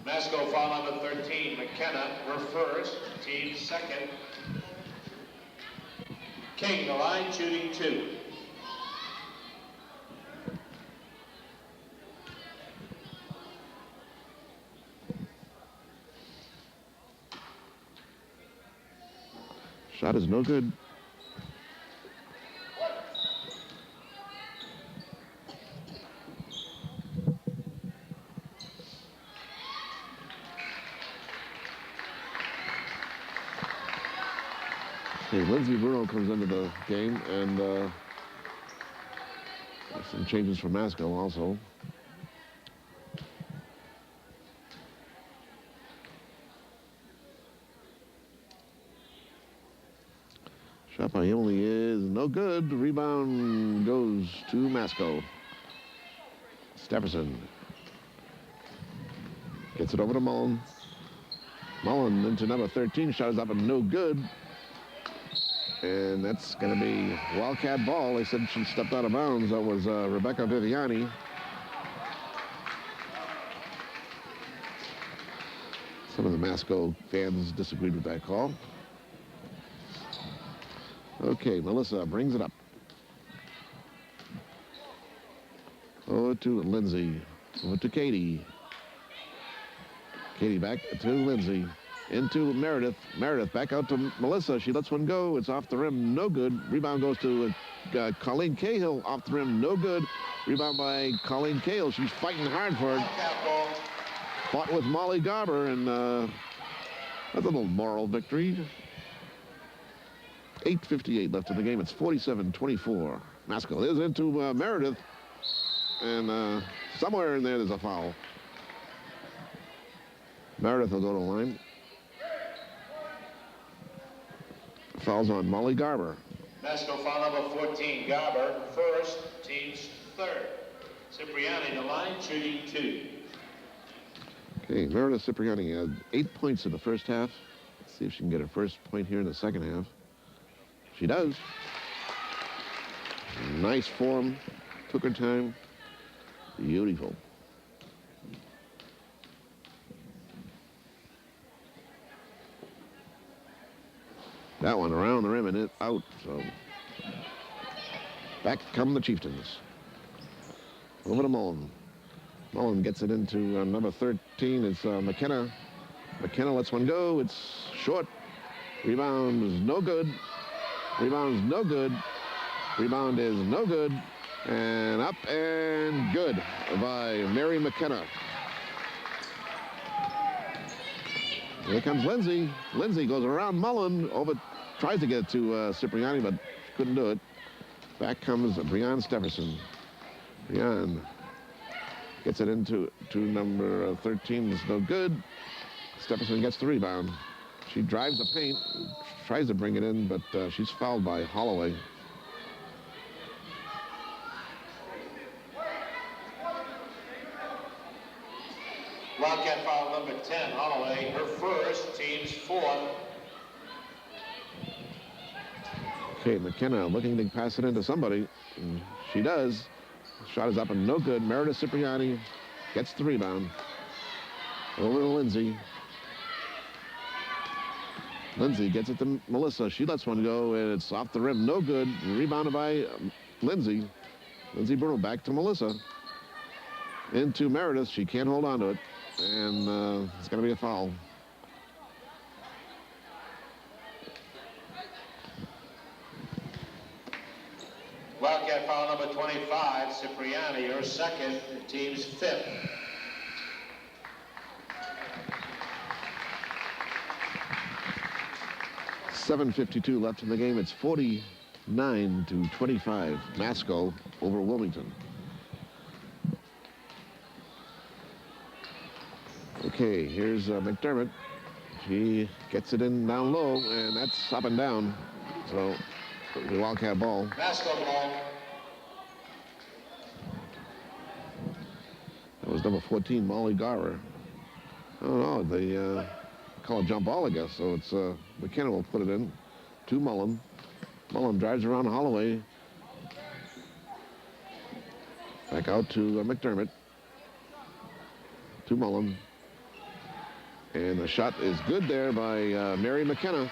Masco foul number 13, McKenna, her first, team second. King, the line, shooting 2. Shot is no good. Okay, Lindsay Bruno comes into the game, and some changes for Masco also. Shot by Emily is no good. Rebound goes to Masco. Stepherson gets it over to Mullen. Mullen into number 13. Shot is up and no good. And that's going to be Wildcat ball. They said she stepped out of bounds. That was Rebecca Viviani. Some of the Masco fans disagreed with that call. Okay, Melissa brings it up. Over to Lindsay. Over to Katie. Katie back to Lindsay. Into Meredith. Meredith back out to Melissa. She lets one go. It's off the rim. No good. Rebound goes to Colleen Cahill. Off the rim. No good. Rebound by Colleen Cahill. She's fighting hard for it. Fought with Molly Garber, and that's a little moral victory. 8:58 left in the game. It's 47-24. Masco is into Meredith. And somewhere in there's a foul. Meredith will go to the line. Foul's on Molly Garber. Masco foul number 14, Garber, first, team's third. Cipriani, the line, shooting 2. Okay, Meredith Cipriani had 8 points in the first half. Let's see if she can get her first point here in the second half. She does. Nice form. Took her time. Beautiful. That one around the rim and it out. So back come the Chieftains. Over to Mullen. Mullen gets it into number 13. It's McKenna. McKenna lets one go. It's short. Rebound is no good. Rebound's no good. Rebound is no good. And up and good by Mary McKenna. Here comes Lindsay. Lindsay goes around Mullen. Tries to get it to Cipriani, but couldn't do it. Back comes Breanne Stepherson. Breanne gets it into number 13. It's no good. Stepherson gets the rebound. She drives the paint, tries to bring it in, but she's fouled by Holloway. Wildcat foul number 10, Holloway, her first, team's 4th. Okay, McKenna looking to pass it into somebody. And she does. Shot is up and no good. Meredith Cipriani gets the rebound. Over to Lindsay. Lindsay gets it to Melissa. She lets one go, and it's off the rim. No good. Rebounded by Lindsay. Lindsay Bruno back to Melissa. Into Meredith. She can't hold on to it. And it's going to be a foul. Wildcat foul number 25, Cipriani, her second, the team's 5th. 7:52 left in the game. It's 49-25. Masco over Wilmington. Okay, here's McDermott. She gets it in down low, and that's up and down. So, the Wildcat ball. Masco ball. That was number 14, Molly Garver. I don't know, they call it jump ball, I guess. So it's McKenna will put it in to Mullen. Mullen drives around Holloway. Back out to McDermott. To Mullen. And the shot is good there by Mary McKenna.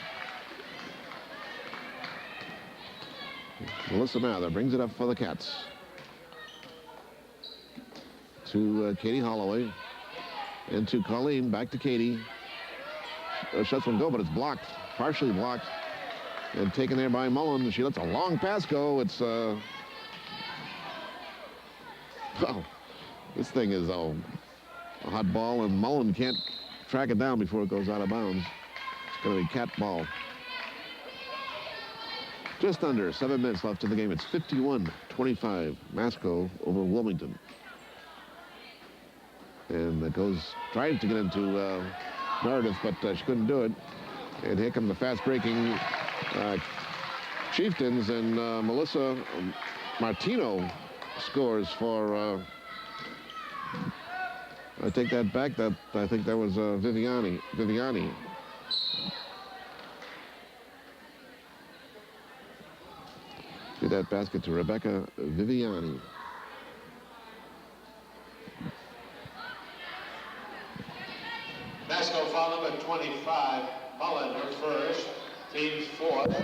Melissa Mather brings it up for the Cats. To Katie Holloway. And to Colleen, back to Katie. Shots one go, but it's blocked, partially blocked. And taken there by Mullen. She lets a long pass go. It's, oh, this thing is a hot ball, and Mullen can't track it down before it goes out of bounds. It's going to be Cat ball. Just under 7 minutes left in the game. It's 51-25. Masco over Wilmington. And it tries to get into Meredith, but she couldn't do it. And here come the fast-breaking Chieftains, and Melissa Martino scores for, I take that back, I think that was Viviani. Give that basket to Rebecca Viviani. Masco foul number 25. Mullen, her first. Team's fourth.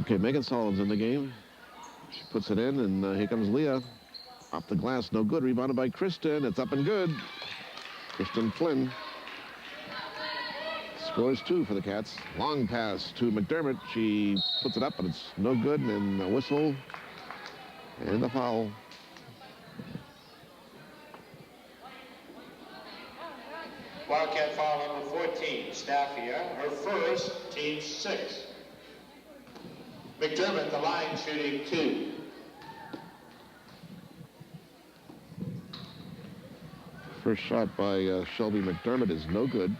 Okay, Megan Sullivan's in the game. She puts it in, and here comes Leah. Off the glass, no good. Rebounded by Kristen. It's up and good. Kristen Flynn scores 2 for the Cats. Long pass to McDermott. She puts it up, but it's no good, and a whistle and a foul. Wildcat foul number 14. Staffia, her first. Team 6. McDermott, the line, shooting 2. First shot by Shelby McDermott is no good.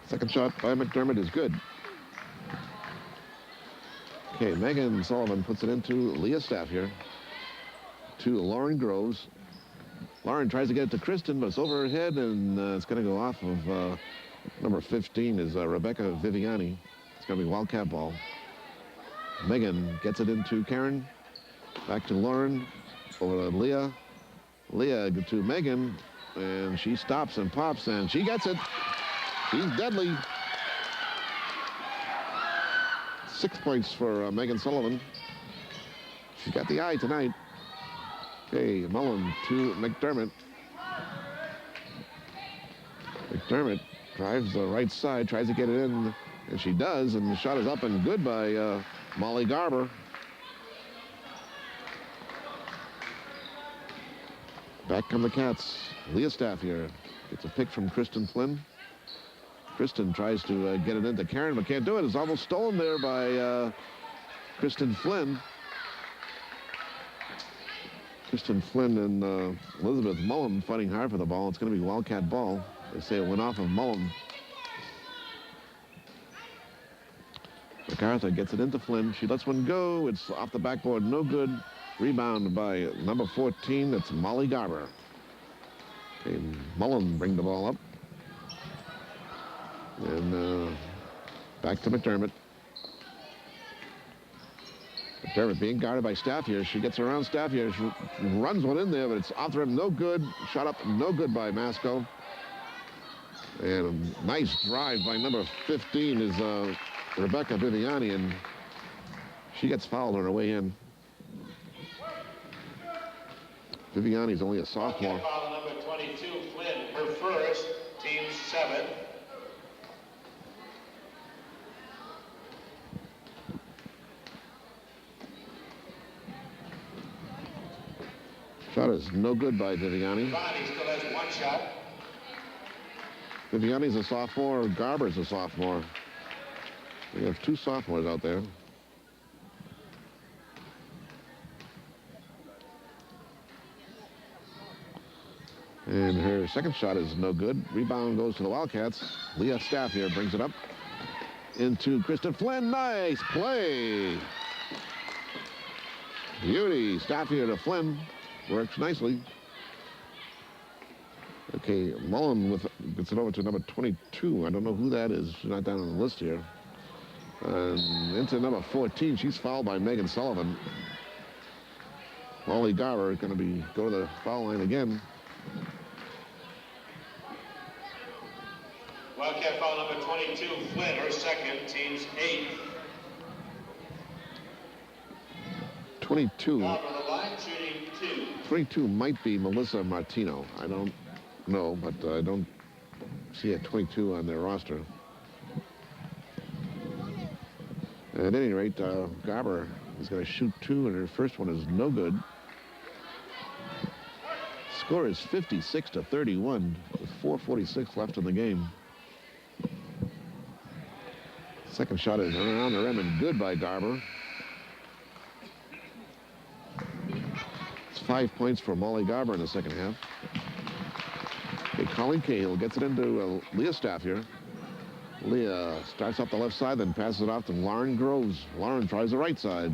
Second shot by McDermott is good. Okay, Megan Sullivan puts it into Leah Staffier. To Lauren Groves. Lauren tries to get it to Kristen, but it's over her head, and it's going to go off of number 15 is Rebecca Viviani. It's going to be Wildcat ball. Megan gets it into Karen. Back to Lauren. Over to Leah. Leah to Megan, and she stops and pops, and she gets it. She's deadly. 6 points for Megan Sullivan. She's got the eye tonight. Okay, Mullen to McDermott. McDermott drives the right side, tries to get it in, and she does, and the shot is up and good by Molly Garber. Back come the Cats. Leah Staffier gets a pick from Kristen Flynn. Kristen tries to get it into Karen, but can't do it. It's almost stolen there by Kristen Flynn. Kristen Flynn and Elizabeth Mullen fighting hard for the ball. It's going to be Wildcat ball. They say it went off of Mullen. MacArthur gets it into Flynn. She lets one go. It's off the backboard. No good. Rebound by number 14. That's Molly Garber. Okay, Mullen bring the ball up. And back to McDermott. McDermott being guarded by Staffier. She gets around Staffier. She runs one in there, but it's off the rim. No good. Shot up. No good by Masco. And a nice drive by number 15 is Rebecca Viviani, and she gets fouled on her way in. Viviani's only a sophomore. Foul number 22, Flynn, her first, team 7. Shot is no good by Viviani. Ronnie still has one shot. Viviani's a sophomore. Garber's a sophomore. We have two sophomores out there. And her second shot is no good. Rebound goes to the Wildcats. Leah Staff here brings it up into Kristen Flynn. Nice play. Beauty. Staff here to Flynn. Works nicely. Okay, Mullen gets it over to number 22. I don't know who that is. She's not down on the list here. And into number 14. She's fouled by Megan Sullivan. Molly Garber going to go to the foul line again. Wildcat foul number 22, Flynn, her second, team's 8th. 22. Garber on the line, shooting 2. 22 might be Melissa Martino. I don't know, but I don't see a 22 on their roster. At any rate, Garber is going to shoot 2, and her first one is no good. Score is 56-31 with 4:46 left in the game. Second shot is around the rim and good by Garber. It's 5 points for Molly Garber in the second half. Okay, Colleen Cahill gets it into Leah Staff here. Leah starts up the left side, then passes it off to Lauren Groves. Lauren tries the right side.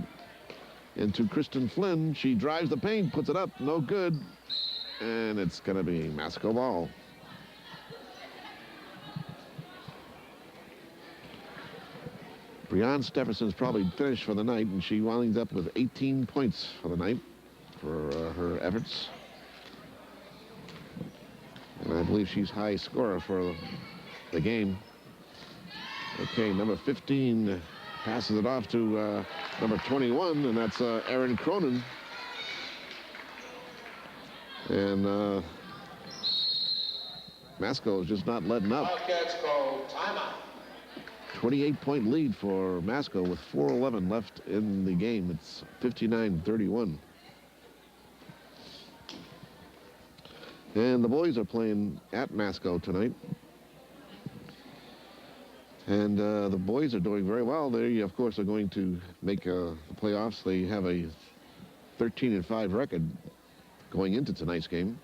Into Kristen Flynn. She drives the paint, puts it up, no good. And it's going to be Masco ball. Breanne Stepherson's probably finished for the night, and she winds up with 18 points for the night for her efforts. And I believe she's high scorer for the game. Okay, number 15 passes it off to number 21, and that's Erin Cronin. And Masco is just not letting up. Wildcats call timeout. 28-point lead for Masco with 4:11 left in the game. It's 59-31. And the boys are playing at Masco tonight. And the boys are doing very well. They, of course, are going to make the playoffs. They have a 13-5 record going into tonight's game.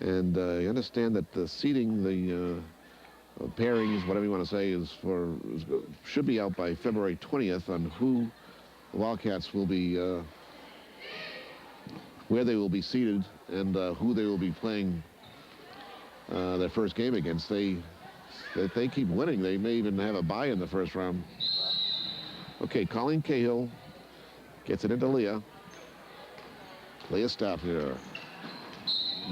And I understand that the seeding, the pairings, whatever you want to say, should be out by February 20th on who the Wildcats will be, where they will be seated, and who they will be playing their first game against. If they keep winning, they may even have a bye in the first round. Okay, Colleen Cahill gets it into Leah. Leah Staff here.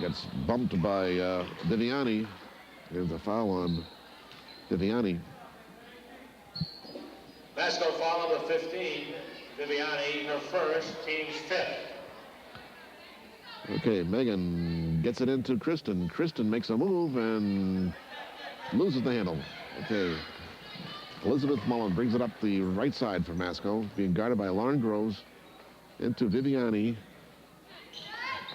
Gets bumped by Viviani. There's a foul on Viviani. Masco foul number 15, Viviani, her first, team's 5th. Okay, Megan gets it into Kristen. Kristen makes a move and loses the handle. Okay, Elizabeth Mullen brings it up the right side for Masco, being guarded by Lauren Groves. Into Viviani.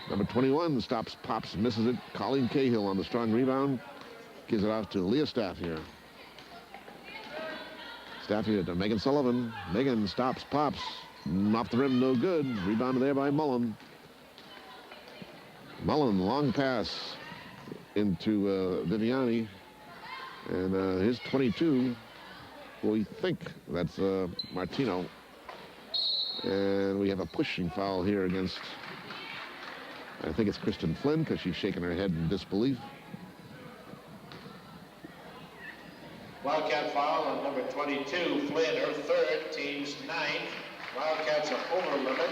Number 21 stops, pops, misses it. Colleen Cahill on the strong rebound. Gives it off to Leah Staff here. Staff here to Megan Sullivan. Megan stops, pops. Off the rim, no good. Rebounded there by Mullen. Mullen, long pass into Viviani. And his 22, we think that's Martino. And we have a pushing foul here against, I think it's Kristen Flynn, because she's shaking her head in disbelief. Wildcat foul on number 22, Flynn, her third, team's 9th. Wildcats are over limit.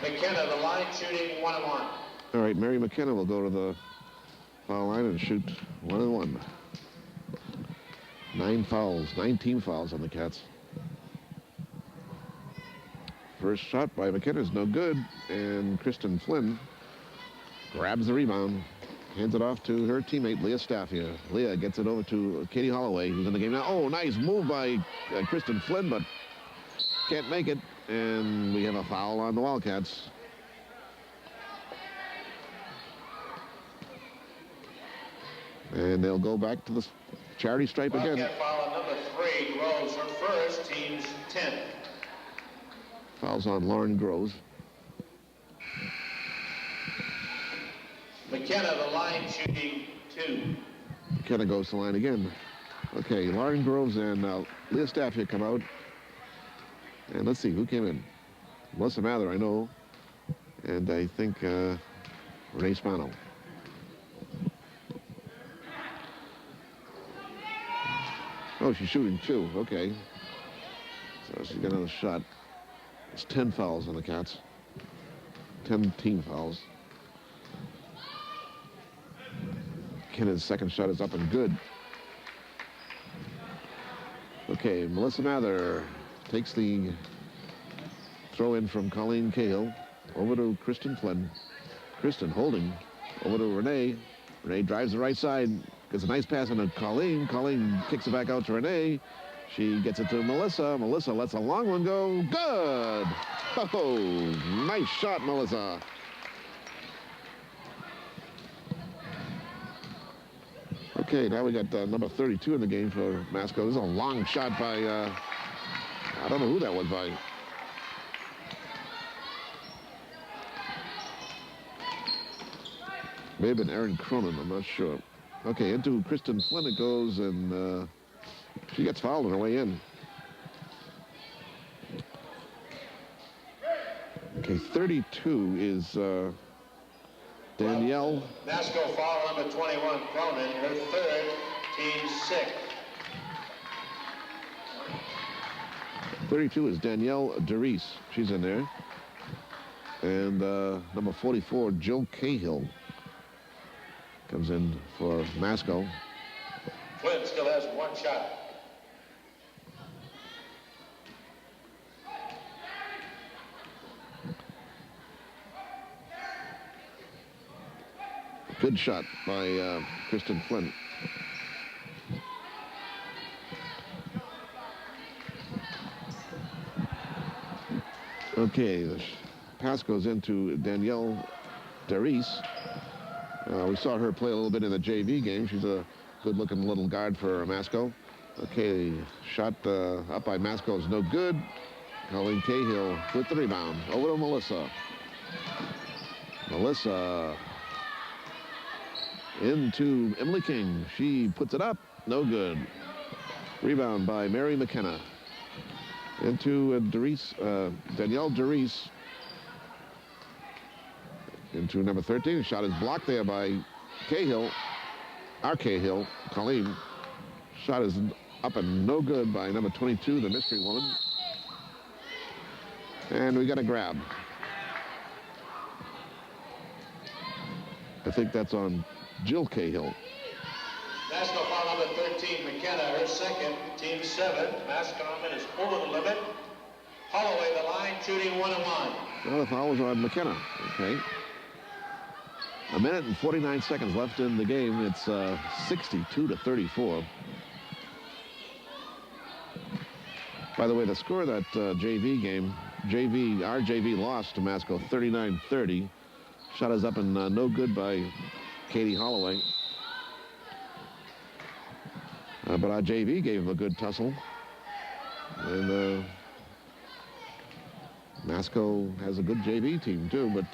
McKenna, the line, shooting 1-1. All right, Mary McKenna will go to the foul line and shoot 1-1. 19 fouls on the Cats. First shot by McKenna is no good, and Kristen Flynn grabs the rebound, hands it off to her teammate, Leah Staff here. Leah gets it over to Katie Holloway, who's in the game now. Oh, nice move by Kristen Flynn, but can't make it, and we have a foul on the Wildcats. And they'll go back to the charity stripe again. Wildcat foul on number 3, Groves, her first, team's 10. Fouls on Lauren Groves. McKenna, the line, shooting 2. McKenna goes to the line again. Okay, Lauren Groves and Leah Stafford come out. And let's see, who came in? Melissa Mather, I know. And I think Renee Spano. Oh, she's shooting 2. Okay. So she's got another shot. It's 10 fouls on the Cats. 10 team fouls. McKenna's second shot is up and good. Okay, Melissa Mather takes the throw in from Colleen Cahill over to Kristen Flynn. Kristen holding over to Renee. Renee drives the right side, gets a nice pass on to Colleen. Colleen kicks it back out to Renee. She gets it to Melissa. Melissa lets a long one go. Good. Oh, nice shot, Melissa. Okay, now we got number 32 in the game for Masco. This is a long shot by, I don't know who that was by. May have been Erin Cronin, I'm not sure. Okay, into Kristen Flynn it goes, and she gets fouled on her way in. Okay, 32 is Danielle. Masco foul number 21, Cronin, her third, team 6. 32 is Danielle DeReese. She's in there. And number 44, Jill Cahill, comes in for Masco. Flynn still has 1 shot. Good shot by Kristen Flynn. Okay, the pass goes into Danielle DeReese. We saw her play a little bit in the JV game. She's a good-looking little guard for Masco. Okay, shot up by Masco is no good. Colleen Cahill with the rebound. Over to Melissa. Melissa into Emily King. She puts it up. No good. Rebound by Mary McKenna. Into Danielle DeReese. Into number 13. Shot is blocked there by Cahill. Our Cahill, Colleen. Shot is up and no good by number 22, the mystery woman. And we got a grab. I think that's on Jill Cahill. Masco foul number 13, McKenna, her second, team 7. Masconoment is over the limit. Holloway, the line, shooting 1-1. Well, the foul was on McKenna. Okay. 1 minute and 49 seconds left in the game. It's 62-34. By the way, the score of that JV game, our JV lost to Masco 39-30. Shot is up and no good by Katie Holloway. But our JV gave him a good tussle. And Masco has a good JV team too, but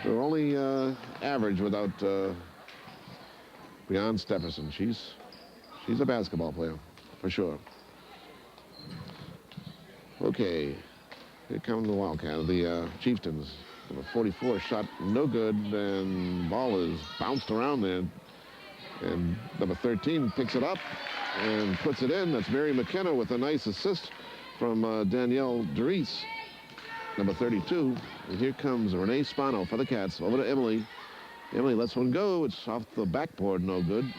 they're only average without Breanne Stephenson. She's a basketball player, for sure. Okay, here come the Wildcat, the Chieftains. Number 44 shot no good, and ball is bounced around there. And number 13 picks it up and puts it in. That's Mary McKenna with a nice assist from Danielle DeReese. Number 32. And here comes Renee Spano for the Cats. Over to Emily. Emily lets one go. It's off the backboard, no good.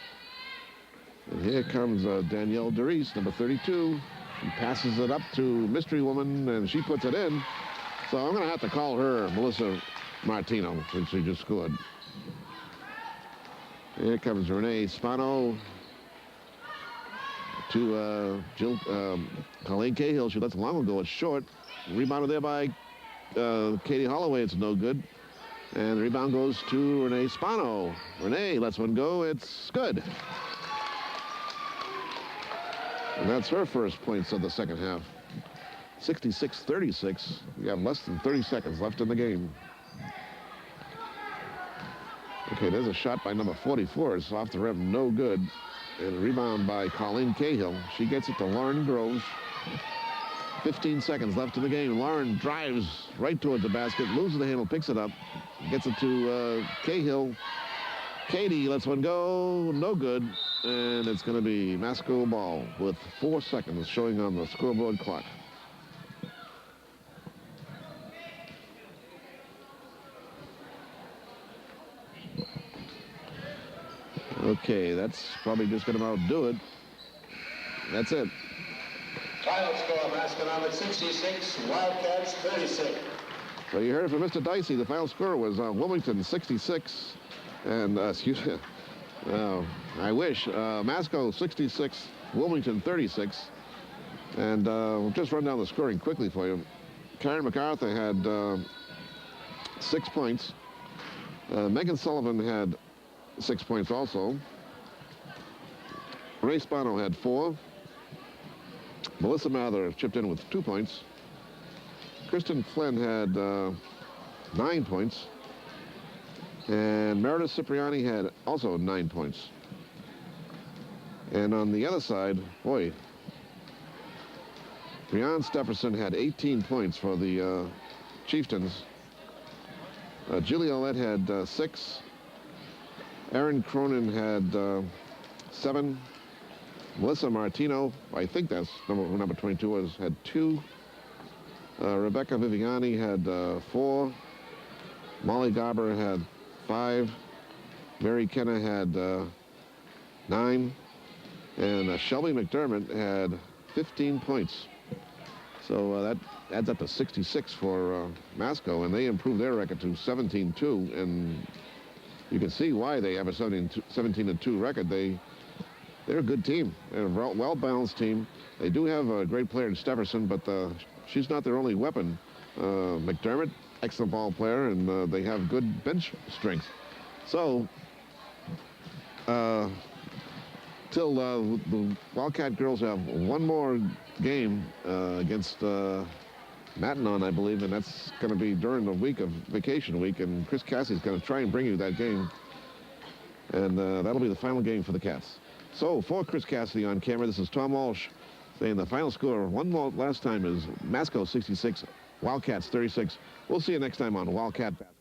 And here comes Danielle DeReese, number 32. She passes it up to Mystery Woman, and she puts it in. So I'm going to have to call her Melissa Martino, since she just scored. Here comes Renee Spano. to Colleen Cahill. She lets the long one go. It's short. Rebounded there by Katie Holloway. It's no good. And the rebound goes to Renee Spano. Renee lets one go. It's good. And that's her first points of the second half. 66-36. We have less than 30 seconds left in the game. Okay, there's a shot by number 44. It's off the rim, no good. And a rebound by Colleen Cahill. She gets it to Lauren Groves. 15 seconds left in the game. Lauren drives right towards the basket, loses the handle, picks it up, gets it to Cahill. Katie lets one go, no good. And it's going to be Masco ball with 4 seconds showing on the scoreboard clock. Okay, that's probably just going to outdo it. That's it. Final score, Masconomet 66, Wildcats 36. So you heard from Mr. Dicey. The final score was Wilmington 66, and excuse me, I wish Masco 66, Wilmington 36, and we'll just run down the scoring quickly for you. Karen MacArthur had 6 points. Megan Sullivan had 6 points also. Ray Spano had 4. Melissa Mather chipped in with 2 points. Kristen Flynn had 9 points. And Meredith Cipriani had also 9 points. And on the other side, boy, Breanne Stepherson had 18 points for the Chieftains. Julie Olet had 6. Erin Cronin had 7. Melissa Martino, I think that's number 22 was, had 2. Rebecca Viviani had 4. Molly Garber had 5. Mary Kenna had 9. And Shelby McDermott had 15 points. So that adds up to 66 for Masco, and they improved their record to 17-2. And you can see why they have a 17-2 record. They're a good team. They're a well-balanced team. They do have a great player in Stepherson, but she's not their only weapon. McDermott, excellent ball player, and they have good bench strength. So, till the Wildcat girls have one more game against Matignon, I believe, and that's going to be during the week of vacation week, and Chris Cassie's going to try and bring you that game. And that'll be the final game for the Cats. So, for Chris Cassidy on camera, this is Tom Walsh saying the final score one more last time is Masco 66, Wildcats 36. We'll see you next time on Wildcat Basketball.